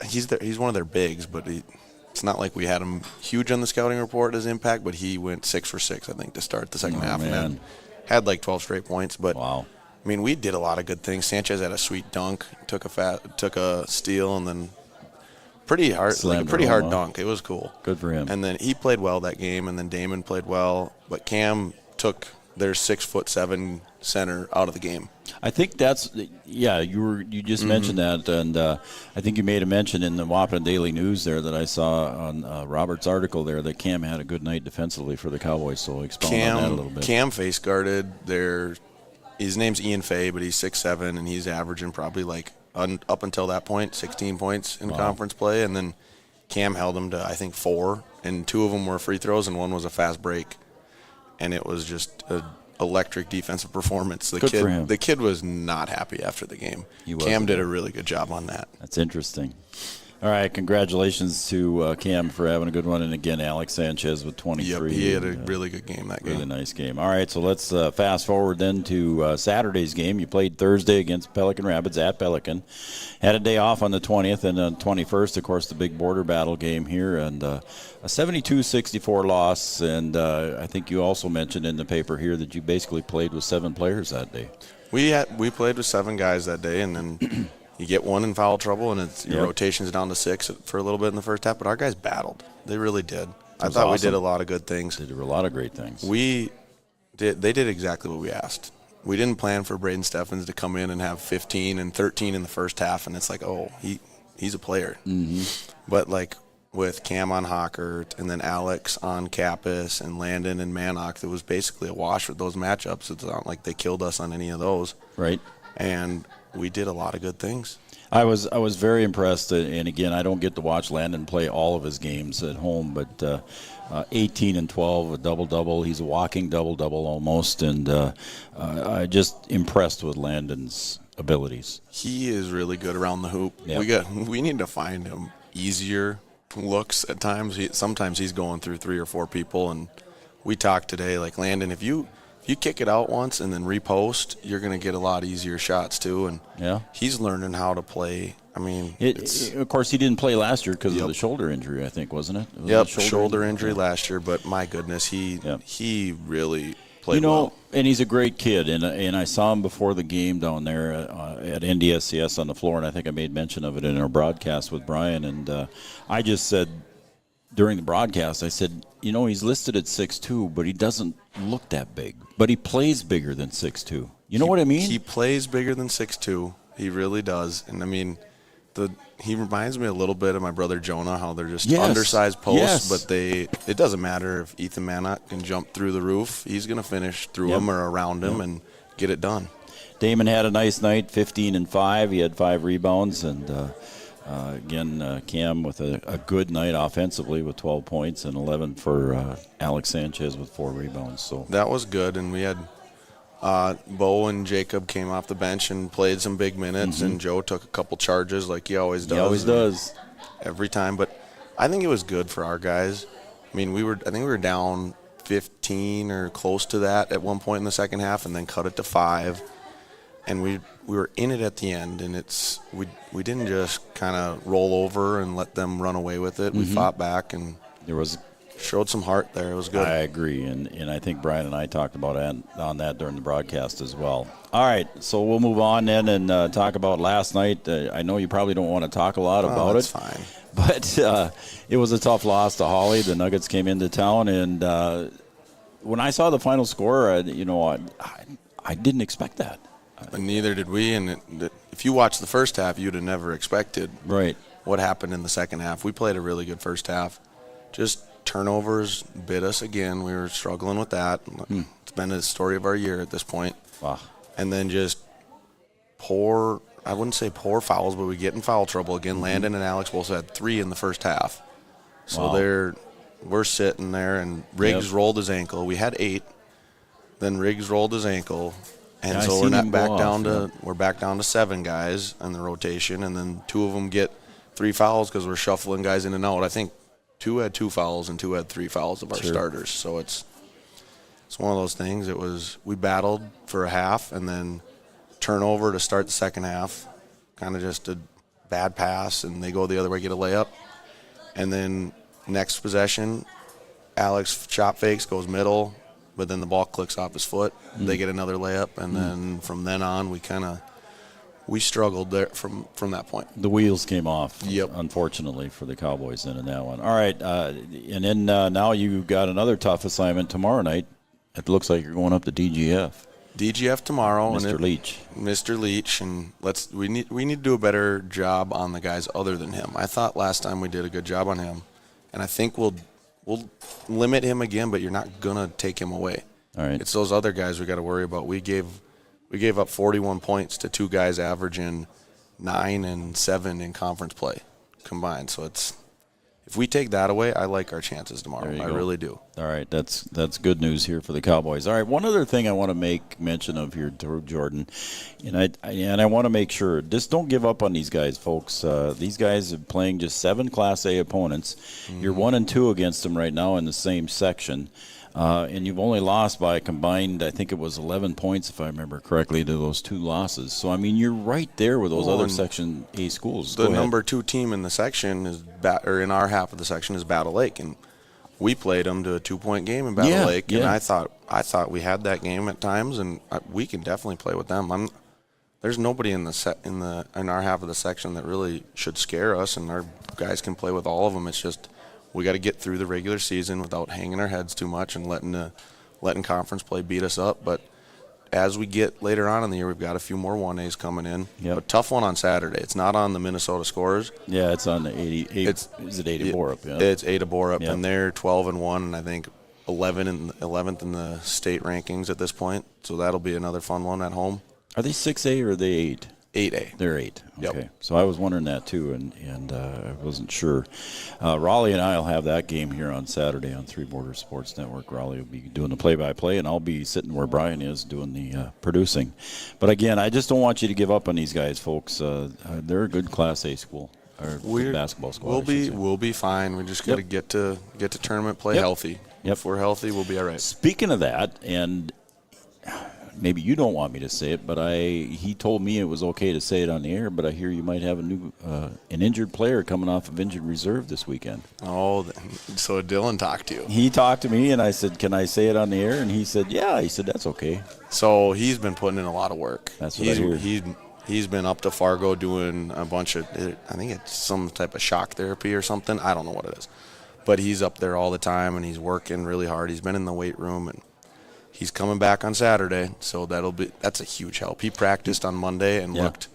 he's one of their bigs, but it's not like we had him huge on the scouting report as impact, but he went 6 for 6, I think, to start the second half. Man. And had like 12 straight points. But wow. I mean, we did a lot of good things. Sanchez had a sweet dunk, took a steal, and then pretty hard dunk. It was cool. Good for him. And then he played well that game, and then Damon played well, but Cam took their 6'7" center out of the game. I think that's you just mentioned that, and I think you made a mention in the Wahpeton Daily News there that I saw on Robert's article there that Cam had a good night defensively for the Cowboys. So expound on that a little bit. Cam face guarded his name's Ian Fay, but he's 6'7", and he's averaging probably like up until that point, 16 points in conference play, and then Cam held him to, I think, 4, and 2 of them were free throws, and 1 was a fast break. And it was just an electric defensive performance. Good for him. The kid was not happy after the game. Cam did a really good job on that. That's interesting. All right, congratulations to Cam for having a good one. And again, Alex Sanchez with 23. Yep, he had a really good game that game. Really nice game. All right, so let's fast forward then to Saturday's game. You played Thursday against Pelican Rapids at Pelican. Had a day off on the 20th, and on the 21st, of course, the big border battle game here. And a 72-64 loss. And I think you also mentioned in the paper here that you basically played with 7 players that day. We played with 7 guys that day, and then you get one in foul trouble, and your rotation's down to 6 for a little bit in the first half. But our guys battled; they really did. I thought we did a lot of good things. They did a lot of great things. They did exactly what we asked. We didn't plan for Braden Steffens to come in and have 15 and 13 in the first half, and it's like, oh, he's a player. Mm-hmm. But like with Cam on Hockert, and then Alex on Kappas, and Landon and Manock, it was basically a wash with those matchups. It's not like they killed us on any of those. Right. And we did a lot of good things. I was very impressed, and again, I don't get to watch Landon play all of his games at home, but 18 and 12, a double-double. He's a walking double-double almost, and I just impressed with Landon's abilities. He is really good around the hoop. Yep. We need to find him easier looks at times. Sometimes he's going through 3 or 4 people, and we talked today, like, Landon, if you kick it out once and then repost, you're going to get a lot easier shots too. And he's learning how to play. I mean, of course, he didn't play last year because of the shoulder injury, I think, wasn't it? Shoulder injury last year. But my goodness, he really played well. And he's a great kid. And I saw him before the game down there at NDSCS on the floor, and I think I made mention of it in our broadcast with Brian. And I just said during the broadcast, I said, he's listed at 6'2", but he doesn't look that big. But he plays bigger than 6'2". You know what I mean? He plays bigger than 6'2". He really does. And, I mean, he reminds me a little bit of my brother Jonah, how they're just undersized posts, but it doesn't matter if Ethan Manock can jump through the roof. He's going to finish through him or around him and get it done. Damon had a nice night, 15 and 5. He had 5 rebounds, and again, Cam with a good night offensively with 12 points and 11 for Alex Sanchez with 4 rebounds. So that was good, and we had Bo and Jacob came off the bench and played some big minutes, and Joe took a couple charges like he always does. He always does. Every time, but I think it was good for our guys. I mean, I think we were down 15 or close to that at one point in the second half, and then cut it to 5. And we were in it at the end, and we didn't just kind of roll over and let them run away with it. We fought back, and showed some heart there. It was good. I agree, and I think Brian and I talked about on that during the broadcast as well. All right, so we'll move on then and talk about last night. I know you probably don't want to talk a lot about that's it. Fine. But it was a tough loss to Holly. The Nuggets came into town, and when I saw the final score, I didn't expect that. And neither did we. And if you watched the first half, you'd have never expected what happened in the second half. We played a really good first half. Just turnovers bit us again. We were struggling with that. It's been a story of our year at this point. Wow. And then just I wouldn't say poor fouls, but we get in foul trouble again. Landon and Alex both had 3 in the first half. So we're sitting there, and Riggs rolled his ankle. We had 8. Then Riggs rolled his ankle. And so we're back down to 7 guys in the rotation, and then 2 of them get 3 fouls because we're shuffling guys in and out. I think 2 had 2 fouls and 2 had 3 fouls of our starters. So it's one of those things. We battled for a half, and then turnover to start the second half. Kind of just a bad pass, and they go the other way, get a layup. And then next possession, Alex shot fakes, goes middle, but then the ball clicks off his foot. They get another layup, and then from then on, we struggled there from that point. The wheels came off, Yep. Unfortunately, for the Cowboys then in that one. All right, and then now you got another tough assignment tomorrow night. It looks like you're going up to DGF. DGF tomorrow. Mr. Leach. Mr. Leach, and we need to do a better job on the guys other than him. I thought last time we did a good job on him, and I think we'll limit him again, but you're not gonna take him away. All right. It's those other guys we got to worry about. We gave up 41 points to 2 guys averaging 9 and 7 in conference play combined. So if we take that away, I like our chances tomorrow. I really do. All right, that's good news here for the Cowboys. All right, one other thing I want to make mention of here, Jordan, and I want to make sure, just don't give up on these guys, folks. These guys are playing just 7 Class A opponents. Mm-hmm. You're 1-2 against them right now in the same section. And you've only lost by a combined, I think it was 11 points, if I remember correctly, to those 2 losses. So, I mean, you're right there with those other Section A schools. The number 2 team in the section or in our half of the section is Battle Lake, and we played them to a 2-point game in Battle Lake. And I thought we had that game at times, and we can definitely play with them. There's nobody in our half of the section that really should scare us, and our guys can play with all of them. It's just, we got to get through the regular season without hanging our heads too much and letting conference play beat us up. But as we get later on in the year, we've got a few more 1As coming in. Yep. A tough one on Saturday. It's not on the Minnesota Scorers. Yeah, it's on the 88. Is it Ada Borup? Yeah. It's Ada Borup, and they're 12-1, and I think 11th in the state rankings at this point. So that'll be another fun one at home. Are they 6A or are they 8? 8A. They're 8. Yep. Okay. So I was wondering that too, and I wasn't sure. Raleigh and I will have that game here on Saturday on Three Border Sports Network. Raleigh will be doing the play-by-play, and I'll be sitting where Brian is doing the producing. But again, I just don't want you to give up on these guys, folks. They're a good Class A school. Or basketball squad. We'll be fine. We just got to get to tournament play healthy. Yep. If we're healthy, we'll be all right. Speaking of that, and maybe you don't want me to say it, but he told me it was okay to say it on the air, but I hear you might have an injured player coming off of injured reserve this weekend. Oh, so Dylan talked to you. He talked to me, and I said, can I say it on the air? And he said, yeah. He said, that's okay. So he's been putting in a lot of work. That's what I hear. He's been up to Fargo doing a bunch of, I think it's some type of shock therapy or something. I don't know what it is. But he's up there all the time, and he's working really hard. He's been in the weight room, and he's coming back on Saturday, so that's a huge help. He practiced on Monday and looked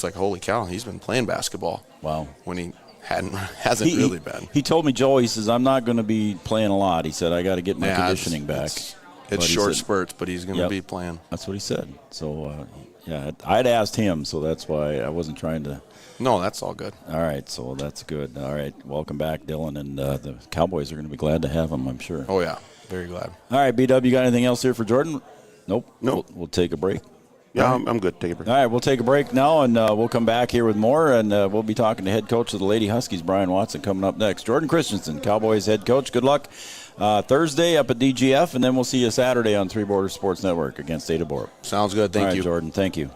like, holy cow, he's been playing basketball. Wow. When he hasn't really been. He told me, Joe, he says, I'm not going to be playing a lot. He said, I got to get my conditioning back. It's short spurts, but he's going to be playing. That's what he said. So, I'd asked him, so that's why I wasn't trying to. No, that's all good. All right, so that's good. All right, welcome back, Dylan, and the Cowboys are going to be glad to have him, I'm sure. Oh, yeah, very glad. All right, B-Dub, you got anything else here for Jordan? Nope. We'll take a break. Yeah, I'm good. Take a break. All right, we'll take a break now, and we'll come back here with more, and we'll be talking to head coach of the Lady Huskies, Brian Watson, coming up next. Jordan Christensen, Cowboys head coach. Good luck Thursday up at DGF, and then we'll see you Saturday on Three Border Sports Network against Ada Borup. Sounds good. Thank you. Jordan. Thank you.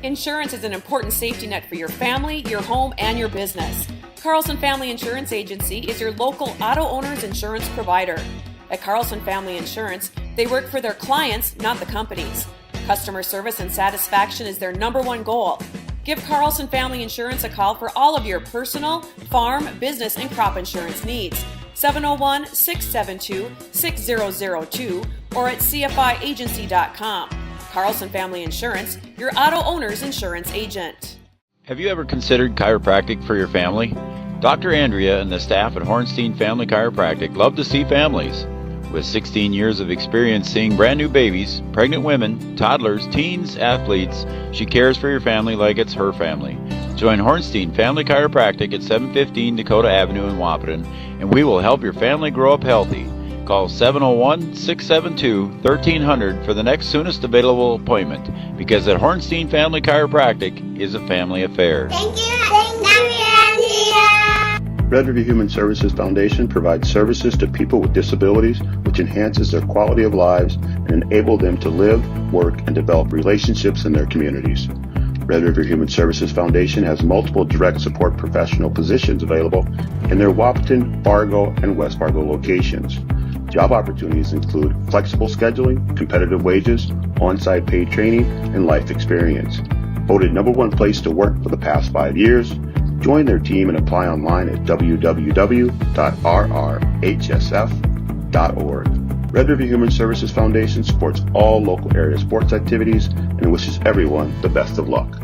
Insurance is an important safety net for your family, your home, and your business. Carlson Family Insurance Agency is your local auto owner's insurance provider. At Carlson Family Insurance, they work for their clients, not the companies. Customer service and satisfaction is their /1 goal. Give Carlson Family Insurance a call for all of your personal, farm, business, and crop insurance needs. 701-672-6002 or at cfiagency.com. Carlson Family Insurance, your auto owner's insurance agent. Have you ever considered chiropractic for your family? Dr. Andrea and the staff at Hornstein Family Chiropractic love to see families. With 16 years of experience seeing brand new babies, pregnant women, toddlers, teens, athletes, she cares for your family like it's her family. Join Hornstein Family Chiropractic at 715 Dakota Avenue in Wahpeton, and we will help your family grow up healthy. Call 701-672-1300 for the next soonest available appointment, because at Hornstein Family Chiropractic is a family affair. Thank you, Andrea. Red River Human Services Foundation provides services to people with disabilities, which enhances their quality of lives and enable them to live, work, and develop relationships in their communities. Red River Human Services Foundation has multiple direct support professional positions available in their Wahpeton, Fargo, and West Fargo locations. Job opportunities include flexible scheduling, competitive wages, on-site paid training, and life experience. Voted #1 place to work for the past 5 years. Join their team and apply online at www.rrhsf.org. Red River Human Services Foundation supports all local area sports activities and wishes everyone the best of luck.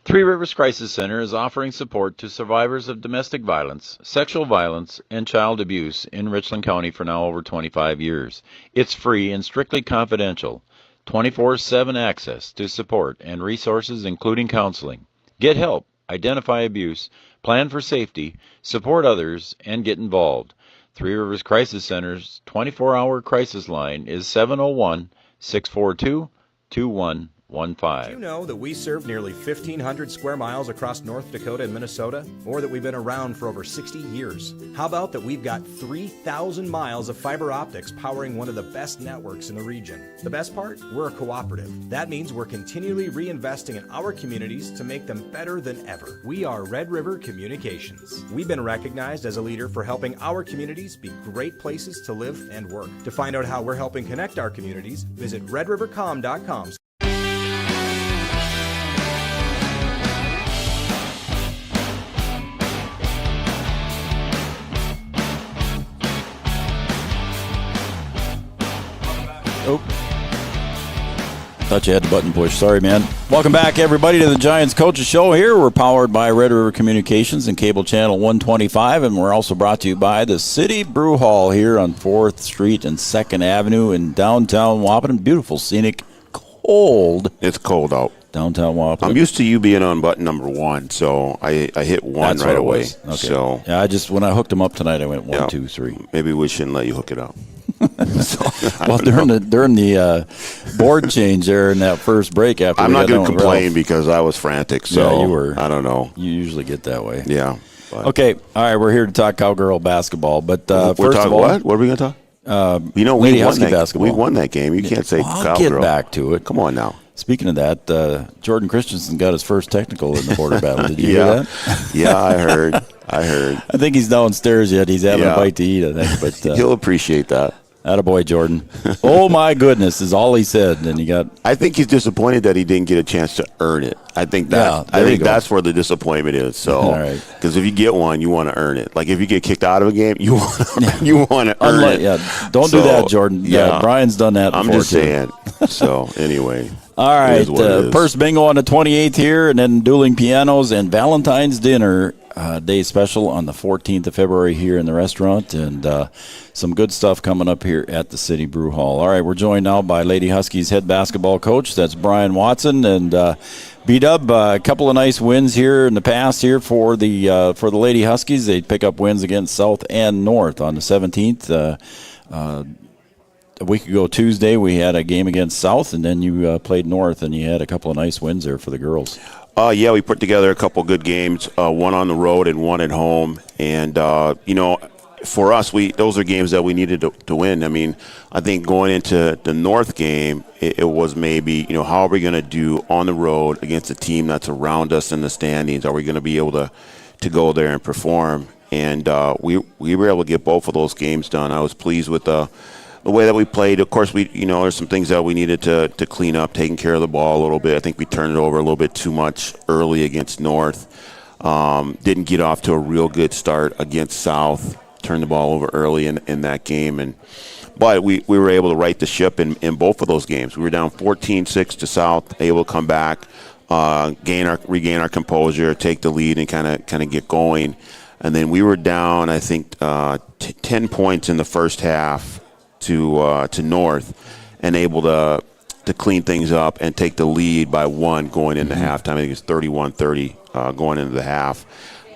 Three Rivers Crisis Center is offering support to survivors of domestic violence, sexual violence, and child abuse in Richland County for now over 25 years. It's free and strictly confidential. 24/7 access to support and resources including counseling. Get help, identify abuse, plan for safety, support others, and get involved. Three Rivers Crisis Center's 24-hour crisis line is 701-642-2115. Did you know that we serve nearly 1,500 square miles across North Dakota and Minnesota? Or that we've been around for over 60 years? How about that we've got 3,000 miles of fiber optics powering one of the best networks in the region? The best part? We're a cooperative. That means we're continually reinvesting in our communities to make them better than ever. We are Red River Communications. We've been recognized as a leader for helping our communities be great places to live and work. To find out how we're helping connect our communities, visit redrivercom.com. Oh. Thought you had the button push. Sorry, man. Welcome back, everybody, to the Giants Coaches Show here. We're powered by Red River Communications and Cable Channel 125, and we're also brought to you by the City Brew Hall here on 4th Street and 2nd Avenue in downtown Wapaton. Beautiful, scenic, cold. It's cold out. Downtown Wapaton. I'm used to you being on button number 1, so I hit 1 That's right what away. it was. Okay. So yeah, when I hooked them up tonight, I went 1, 2, 3. Maybe we shouldn't let you hook it up. Well, during the board change there in that first break after I'm we not got going to done with complain Ralph. because I was frantic. So Yeah, you were. I don't know. You usually get that way. Yeah. Okay. All right. We're here to talk Cowgirl basketball, but we're first talking of all, what? What are we going to talk? We Lady won Husky that. basketball. We won that game. You can't say I'll Cowgirl. get back to it. Come on now. Speaking of that, Jordan Christensen got his first technical in the border battle. Did you hear that? Yeah, I heard. I think he's downstairs yet. He's having a bite to eat, I think. But he'll appreciate that. Attaboy, Jordan. Oh, my goodness, is all he said. And he got. I think he's disappointed that he didn't get a chance to earn it. I think that's where the disappointment is. So, because if you get one, you want to earn it. Like if you get kicked out of a game, you want to earn it. Yeah, don't do that, Jordan. Yeah, Brian's done that before. I'm just saying. So anyway. All right, Purse Bingo on the 28th here, and then dueling pianos and Valentine's dinner day special on the 14th of February here in the restaurant, and some good stuff coming up here at the City Brew Hall. All right, we're joined now by Lady Huskies head basketball coach. That's Brian Watson, and B-Dub, a couple of nice wins here in the past here for the Lady Huskies. They pick up wins against South and North on the 17th. A week ago Tuesday, we had a game against South, and then you played North, and you had a couple of nice wins there for the girls. Yeah, we put together a couple good games, one on the road and one at home. And, for us, those are games that we needed to win. I mean, I think going into the North game, it was maybe, how are we going to do on the road against a team that's around us in the standings? Are we going to be able to go there and perform? And we were able to get both of those games done. I was pleased with the way that we played. Of course, there's some things that we needed to clean up, taking care of the ball a little bit. I think we turned it over a little bit too much early against North. Didn't get off to a real good start against South. Turned the ball over early in that game. But we were able to right the ship in both of those games. We were down 14-6 to South, able to come back, regain our composure, take the lead, and kind of get going. And then we were down, I think, 10 points in the first half to North, and able to clean things up and take the lead by 1 going into halftime. I think it's 31-30 going into the half.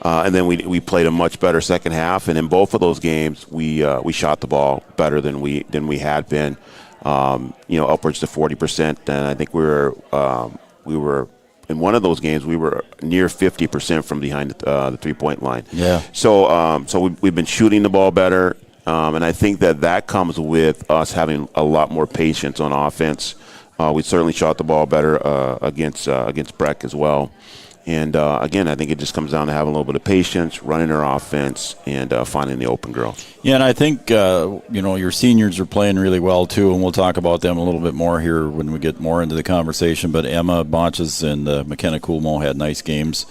And then we played a much better second half, and in both of those games we shot the ball better than we had been, upwards to 40%. And I think we were in one of those games we were near 50% from behind the 3-point line. Yeah. So we've been shooting the ball better, and I think that comes with us having a lot more patience on offense. We certainly shot the ball better against Breck as well. And, again, I think it just comes down to having a little bit of patience, running our offense, and finding the open girl. Yeah, and I think, your seniors are playing really well, too, and we'll talk about them a little bit more here when we get more into the conversation. But Emma Bonches and McKenna Coolmo had nice games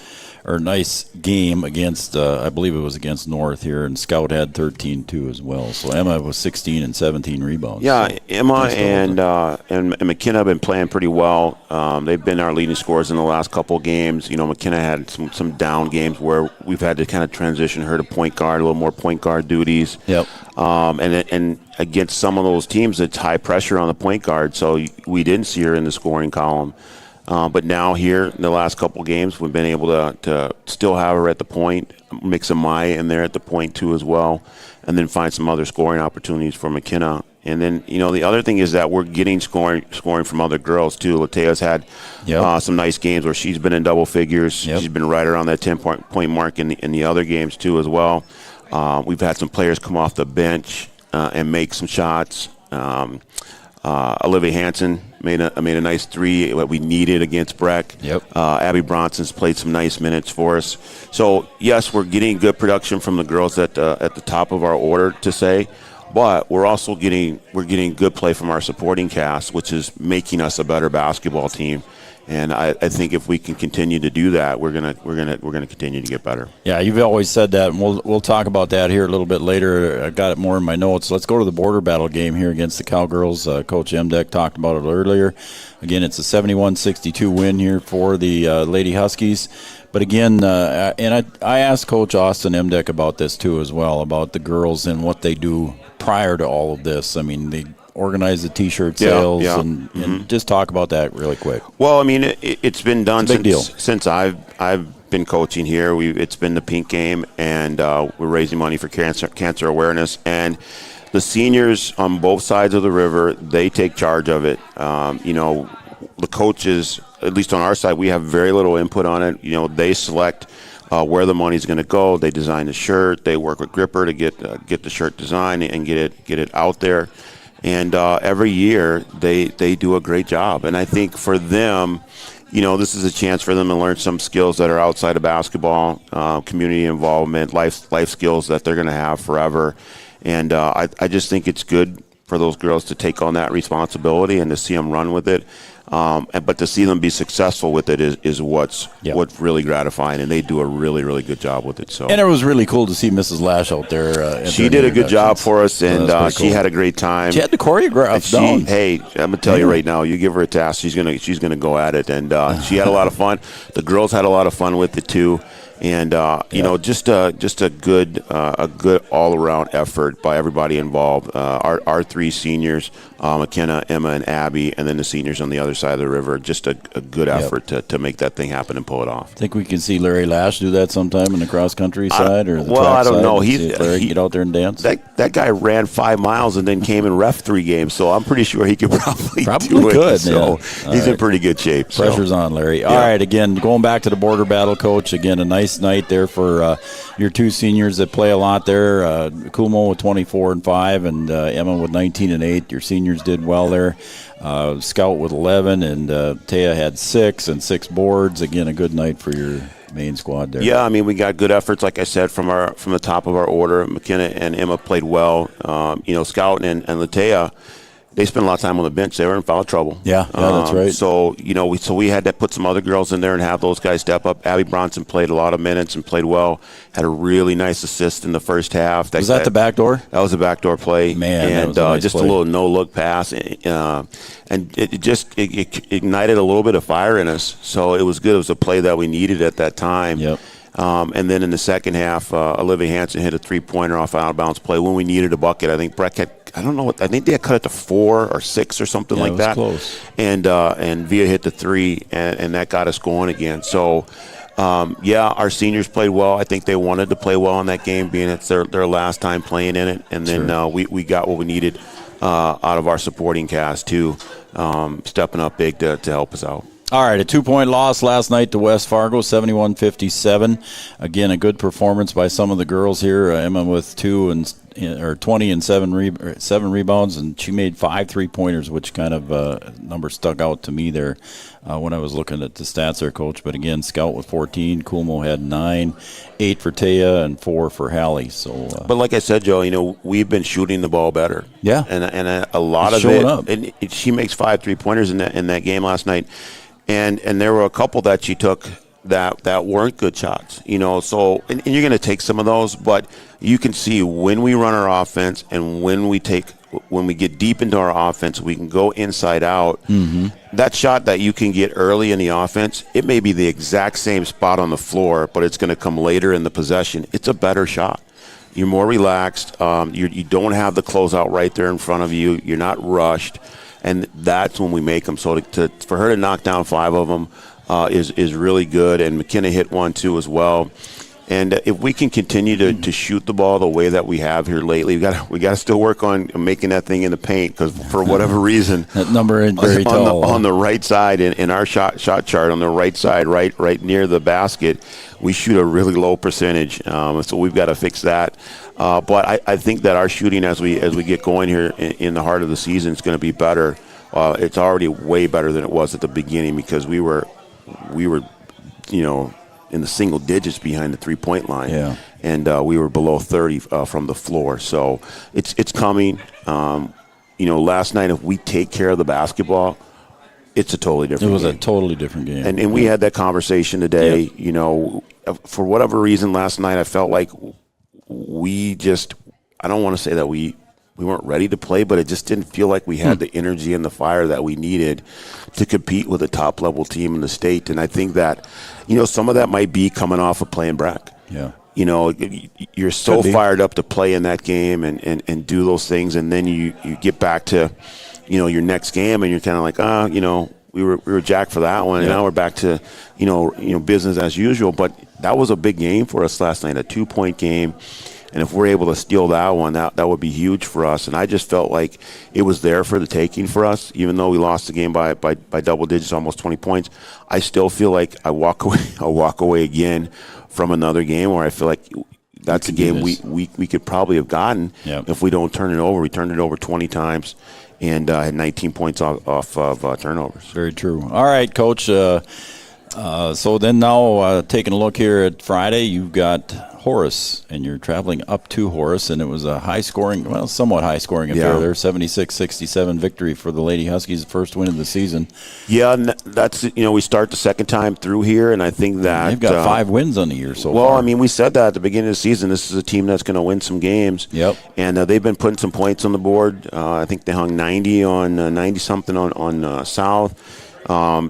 or nice game against, I believe it was against North here, and Scout had 13 too as well. So Emma was 16 and 17 rebounds. Yeah, so Emma nice and McKenna have been playing pretty well. They've been our leading scorers in the last couple of games. You know, McKenna had some down games where we've had to kind of transition her to point guard, a little more point guard duties. Yep. And against some of those teams, it's high pressure on the point guard, so we didn't see her in the scoring column. But now here in the last couple of games, we've been able to still have her at the point, mix a Maya in there at the point too as well, and then find some other scoring opportunities for McKenna. And then, you know, the other thing is that we're getting scoring from other girls too. Latea's had some nice games where she's been in double figures. She's been right around that 10-point mark in the other games too as well. We've had some players come off the bench and make some shots. Olivia Hansen made a nice three that we needed against Breck. Abby Bronson's played some nice minutes for us. So yes, we're getting good production from the girls at the top of our order to say, but we're also getting good play from our supporting cast, which is making us a better basketball team. And I think if we can continue to do that, we're gonna continue to get better. Yeah, you've always said that, and we'll talk about that here a little bit later. I got it more in my notes. Let's go to the border battle game here against the Cowgirls. Coach Emdeck talked about it earlier. Again, it's a 71-62 win here for the Lady Huskies. But again, and I asked Coach Austin Emdeck about this too as well, about the girls and what they do prior to all of this. I mean, they organize the T-shirt sales and just talk about that really quick. Well, I mean, it's been done since I've been coaching here. It's been the Pink Game, and we're raising money for cancer awareness. And the seniors on both sides of the river, they take charge of it. You know, the coaches, at least on our side, we have very little input on it. You know, they select where the money's going to go. They design the shirt. They work with Gripper to get the shirt designed and get it out there. And every year they do a great job. And I think for them, you know, this is a chance for them to learn some skills that are outside of basketball, community involvement, life skills that they're going to have forever. And I just think it's good for those girls to take on that responsibility and to see them run with it. But to see them be successful with it is what's really gratifying, and they do a really, really good job with it. So, and it was really cool to see Mrs. Lash out there. She did a good job for us, and she had a great time. She had the choreograph down. Hey, I'm gonna tell you right now, you give her a task, she's gonna go at it, and she had a lot of fun. The girls had a lot of fun with it too. And you know, just a good all around effort by everybody involved. Our three seniors, McKenna, Emma, and Abby, and then the seniors on the other side of the river. Just a good effort to make that thing happen and pull it off. Think we can see Larry Lash do that sometime in the cross country side or the track I don't side? know. He get out there and dance. That guy ran 5 miles and then came and ref 3 games. So I'm pretty sure he could probably do it. Could, so he's in pretty good shape. Pressure's on, Larry. All right, again, going back to the border battle, Coach. Again, a nice night there for your two seniors that play a lot there. Kumo with 24 and 5, and Emma with 19 and 8. Your seniors did well there. Scout with 11, and Taya had 6 and 6 boards. Again, a good night for your main squad there. Yeah, I mean, we got good efforts, like I said, from the top of our order. McKenna and Emma played well. You know, Scout and Latea, they spent a lot of time on the bench. They were in foul trouble. Yeah, that's right. So, you know, we had to put some other girls in there and have those guys step up. Abby Bronson played a lot of minutes and played well. Had a really nice assist in the first half. Was that the back door? That was a backdoor play. Man, and that was a nice just play. a little no-look pass. And it ignited a little bit of fire in us. So it was good. It was a play that we needed at that time. Yep. And then in the second half, Olivia Hansen hit a 3-pointer off out-of-bounds play when we needed a bucket. I think Breck I think they had cut it to 4 or 6 or something like that. Close. And Via hit the 3, and that got us going again. So, our seniors played well. I think they wanted to play well in that game, being it's their last time playing in it. And then we got what we needed out of our supporting cast too, stepping up big to help us out. All right, a 2-point loss last night to West Fargo, 71-57. Again, a good performance by some of the girls here. Emma with 20 and 7 rebounds, and she made 5 3-pointers, which kind of number stuck out to me there when I was looking at the stats there, Coach. But again, Scout with 14, Kumo had 9, 8 for Taya, and 4 for Hallie. So, but like I said, Joe, you know, we've been shooting the ball better. Yeah, and a lot it's of it. Up. And she makes 5 3-pointers in that game last night. And there were a couple that she took that weren't good shots. So and you're going to take some of those, but you can see when we run our offense and when we get deep into our offense, we can go inside out. Mm-hmm. That shot that you can get early in the offense, it may be the exact same spot on the floor, but it's going to come later in the possession. It's a better shot. You're more relaxed. You don't have the closeout right there in front of you. You're not rushed, and that's when we make them. So for her to knock down 5 of them is really good, and McKenna hit 1 too as well. And if we can continue to shoot the ball the way that we have here lately, we got to still work on making that thing in the paint, because for whatever reason, that number ain't very tall. On the right side in our shot chart, on the right side, right near the basket, we shoot a really low percentage. So we've got to fix that. But I think that our shooting as we get going here in the heart of the season is going to be better. It's already way better than it was at the beginning, because we were in the single digits behind the 3-point line. Yeah. And we were below 30 from the floor. So it's coming. Last night, if we take care of the basketball, it's a totally different game. It was a totally different game. And we had that conversation today. Yep. For whatever reason last night, I felt like I don't want to say that we weren't ready to play, but it just didn't feel like we had the energy and the fire that we needed to compete with a top-level team in the state. And I think that, some of that might be coming off of playing Breck. Yeah. You're so fired up to play in that game and do those things, and then you get back to, your next game, and you're kind of like, we were jacked for that one, and now we're back to, business as usual. But that was a big game for us last night, a 2-point game. And if we're able to steal that one, that would be huge for us. And I just felt like it was there for the taking for us, even though we lost the game by double digits, almost 20 points. I still feel like I walk away again from another game where I feel like that's a game we could probably have gotten if we don't turn it over. We turned it over 20 times and had 19 points off of turnovers. Very true. All right, Coach. So then now taking a look here at Friday, you've got Horace, and you're traveling up to Horace, and it was a somewhat high-scoring affair there, 76-67 victory for the Lady Huskies, first win of the season. Yeah, and that's, we start the second time through here, and I think that they've got 5 wins on the year so far. Well, I mean, we said that at the beginning of the season. This is a team that's going to win some games. Yep. And they've been putting some points on the board. I think they hung 90-something on South.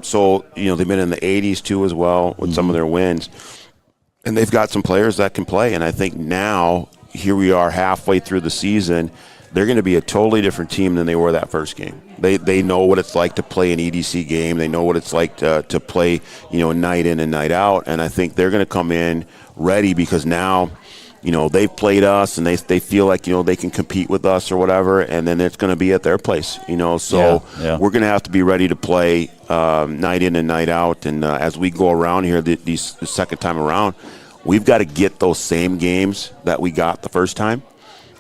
So, they've been in the 80s too as well with some of their wins. And they've got some players that can play. And I think now, here we are halfway through the season, they're going to be a totally different team than they were that first game. They know what it's like to play an EDC game. They know what it's like to play, night in and night out. And I think they're going to come in ready, because now, they've played us and they feel like, they can compete with us or whatever, and then it's going to be at their place, So we're going to have to be ready to play night in and night out. And as we go around here the second time around, we've got to get those same games that we got the first time.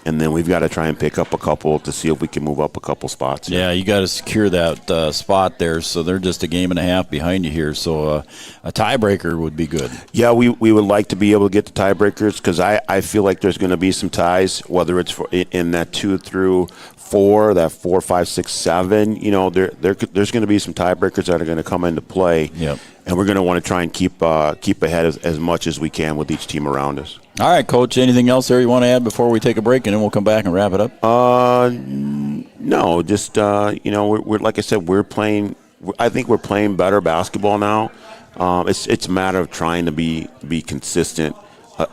And then we've got to try and pick up a couple to see if we can move up a couple spots. Yeah, you got to secure that spot there. So they're just a game and a half behind you here. So a tiebreaker would be good. Yeah, we would like to be able to get the tiebreakers, because I feel like there's going to be some ties, whether it's in that 2 through 4, that 4, 5, 6, 7. There's going to be some tiebreakers that are going to come into play. Yep. And we're going to want to try and keep ahead as much as we can with each team around us. All right, Coach, anything else there you want to add before we take a break, and then we'll come back and wrap it up? No, just, we're like I said, I think we're playing better basketball now. It's a matter of trying to be consistent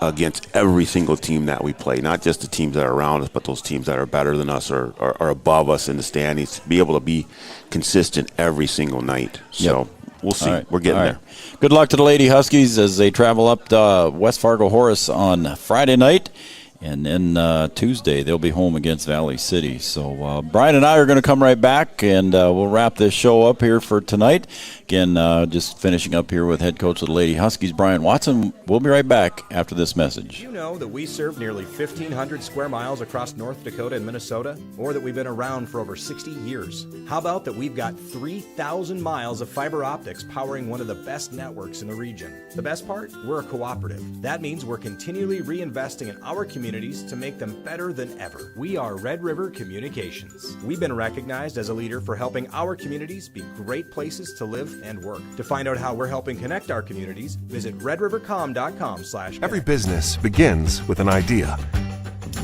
against every single team that we play, not just the teams that are around us, but those teams that are better than us or are above us in the standings, be able to be consistent every single night. So we'll see. Right. We're getting there. Good luck to the Lady Huskies as they travel up to West Fargo Horace on Friday night. And then Tuesday, they'll be home against Valley City. So Brian and I are going to come right back, and we'll wrap this show up here for tonight. Again, just finishing up here with head coach of the Lady Huskies, Brian Watson. We'll be right back after this message. Did you know that we serve nearly 1,500 square miles across North Dakota and Minnesota? Or that we've been around for over 60 years? How about that we've got 3,000 miles of fiber optics powering one of the best networks in the region? The best part? We're a cooperative. That means we're continually reinvesting in our community communities to make them better than ever. We are Red River Communications. We've been recognized as a leader for helping our communities be great places to live and work. To find out how we're helping connect our communities, visit redrivercom.com/connect. Every business begins with an idea.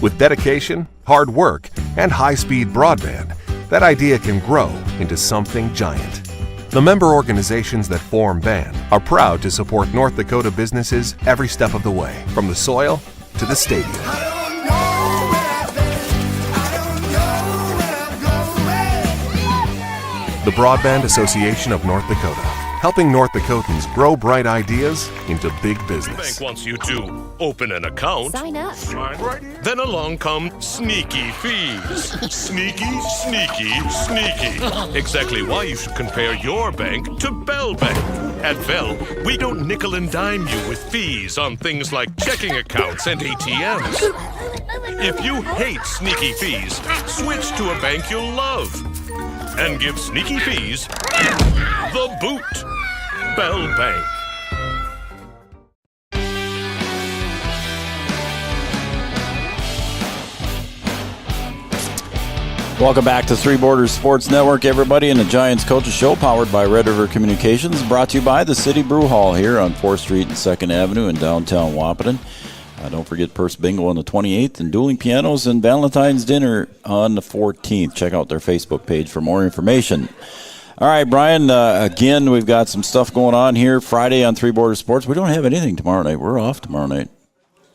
With dedication, hard work, and high-speed broadband, that idea can grow into something giant. The member organizations that form BAN are proud to support North Dakota businesses every step of the way, from the soil to the stadium. The Broadband Association of North Dakota, helping North Dakotans grow bright ideas into big business. Bank wants you to open an account. Sign up. Then along come sneaky fees. Sneaky, sneaky, sneaky. Exactly why you should compare your bank to Bell Bank. At Bell, we don't nickel and dime you with fees on things like checking accounts and ATMs. If you hate sneaky fees, switch to a bank you'll love. And give sneaky fees the boot. Bell Bank. Welcome back to Three Borders Sports Network, everybody, and the Giants Coaches Show, powered by Red River Communications, brought to you by the City Brew Hall here on 4th Street and 2nd Avenue in downtown Wahpeton. Don't forget Purse Bingo on the 28th and dueling pianos and Valentine's Dinner on the 14th. Check out their Facebook page for more information. All right, Brian, again, we've got some stuff going on here Friday on Three Borders Sports. We don't have anything tomorrow night. We're off tomorrow night.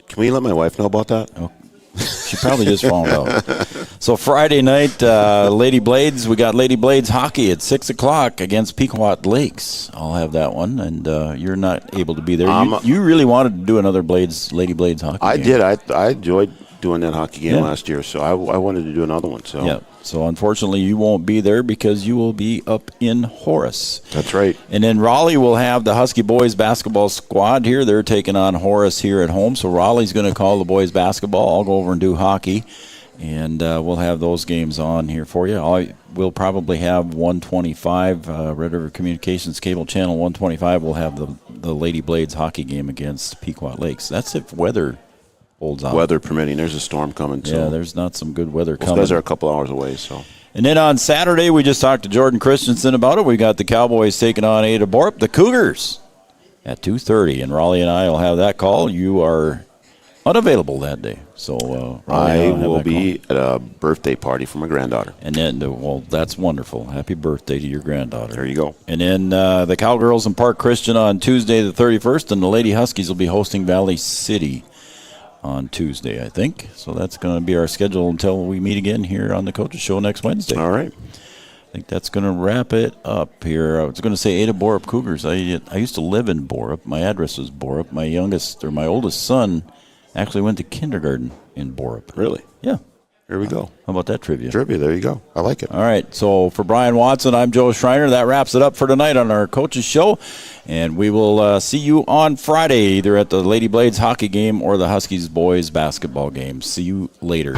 Can we let my wife know about that? Oh, she probably just found out. So Friday night, Lady Blades, we got Lady Blades hockey at 6 o'clock against Pequot Lakes. I'll have that one, and you're not able to be there. You really wanted to do another Lady Blades hockey I game. did. I enjoyed doing that hockey game last year, so I wanted to do another one. So yeah. So unfortunately, you won't be there because you will be up in Horace. That's right. And then Raleigh will have the Husky boys basketball squad here. They're taking on Horace here at home. So Raleigh's going to call the boys basketball. I'll go over and do hockey. And we'll have those games on here for you. We'll probably have 125, Red River Communications Cable Channel 125 will have the Lady Blades hockey game against Pequot Lakes. That's if weather holds out. Weather permitting. There's a storm coming. Yeah, there's not some good weather Those coming. guys are a couple hours away. So. And then on Saturday, we just talked to Jordan Christensen about it. We got the Cowboys taking on Ada Borup, the Cougars, at 2:30. And Raleigh and I will have that call. You are unavailable that day. So I will be at a birthday party for my granddaughter. And then, well, that's wonderful. Happy birthday to your granddaughter. There you go. And then the Cowgirls in Park Christian on Tuesday the 31st, and the Lady Huskies will be hosting Valley City on Tuesday, I think. So that's going to be our schedule until we meet again here on the Coaches Show next Wednesday. All right. I think that's going to wrap it up here. I was going to say Ada Borup Cougars. I used to live in Borup. My address was Borup. My oldest son actually went to kindergarten in Borup. Really? Yeah. Here we go. How about that trivia? Trivia, there you go. I like it. All right, so for Brian Watson, I'm Joe Schreiner. That wraps it up for tonight on our Coaches Show. And we will see you on Friday, either at the Lady Blades hockey game or the Huskies boys basketball game. See you later.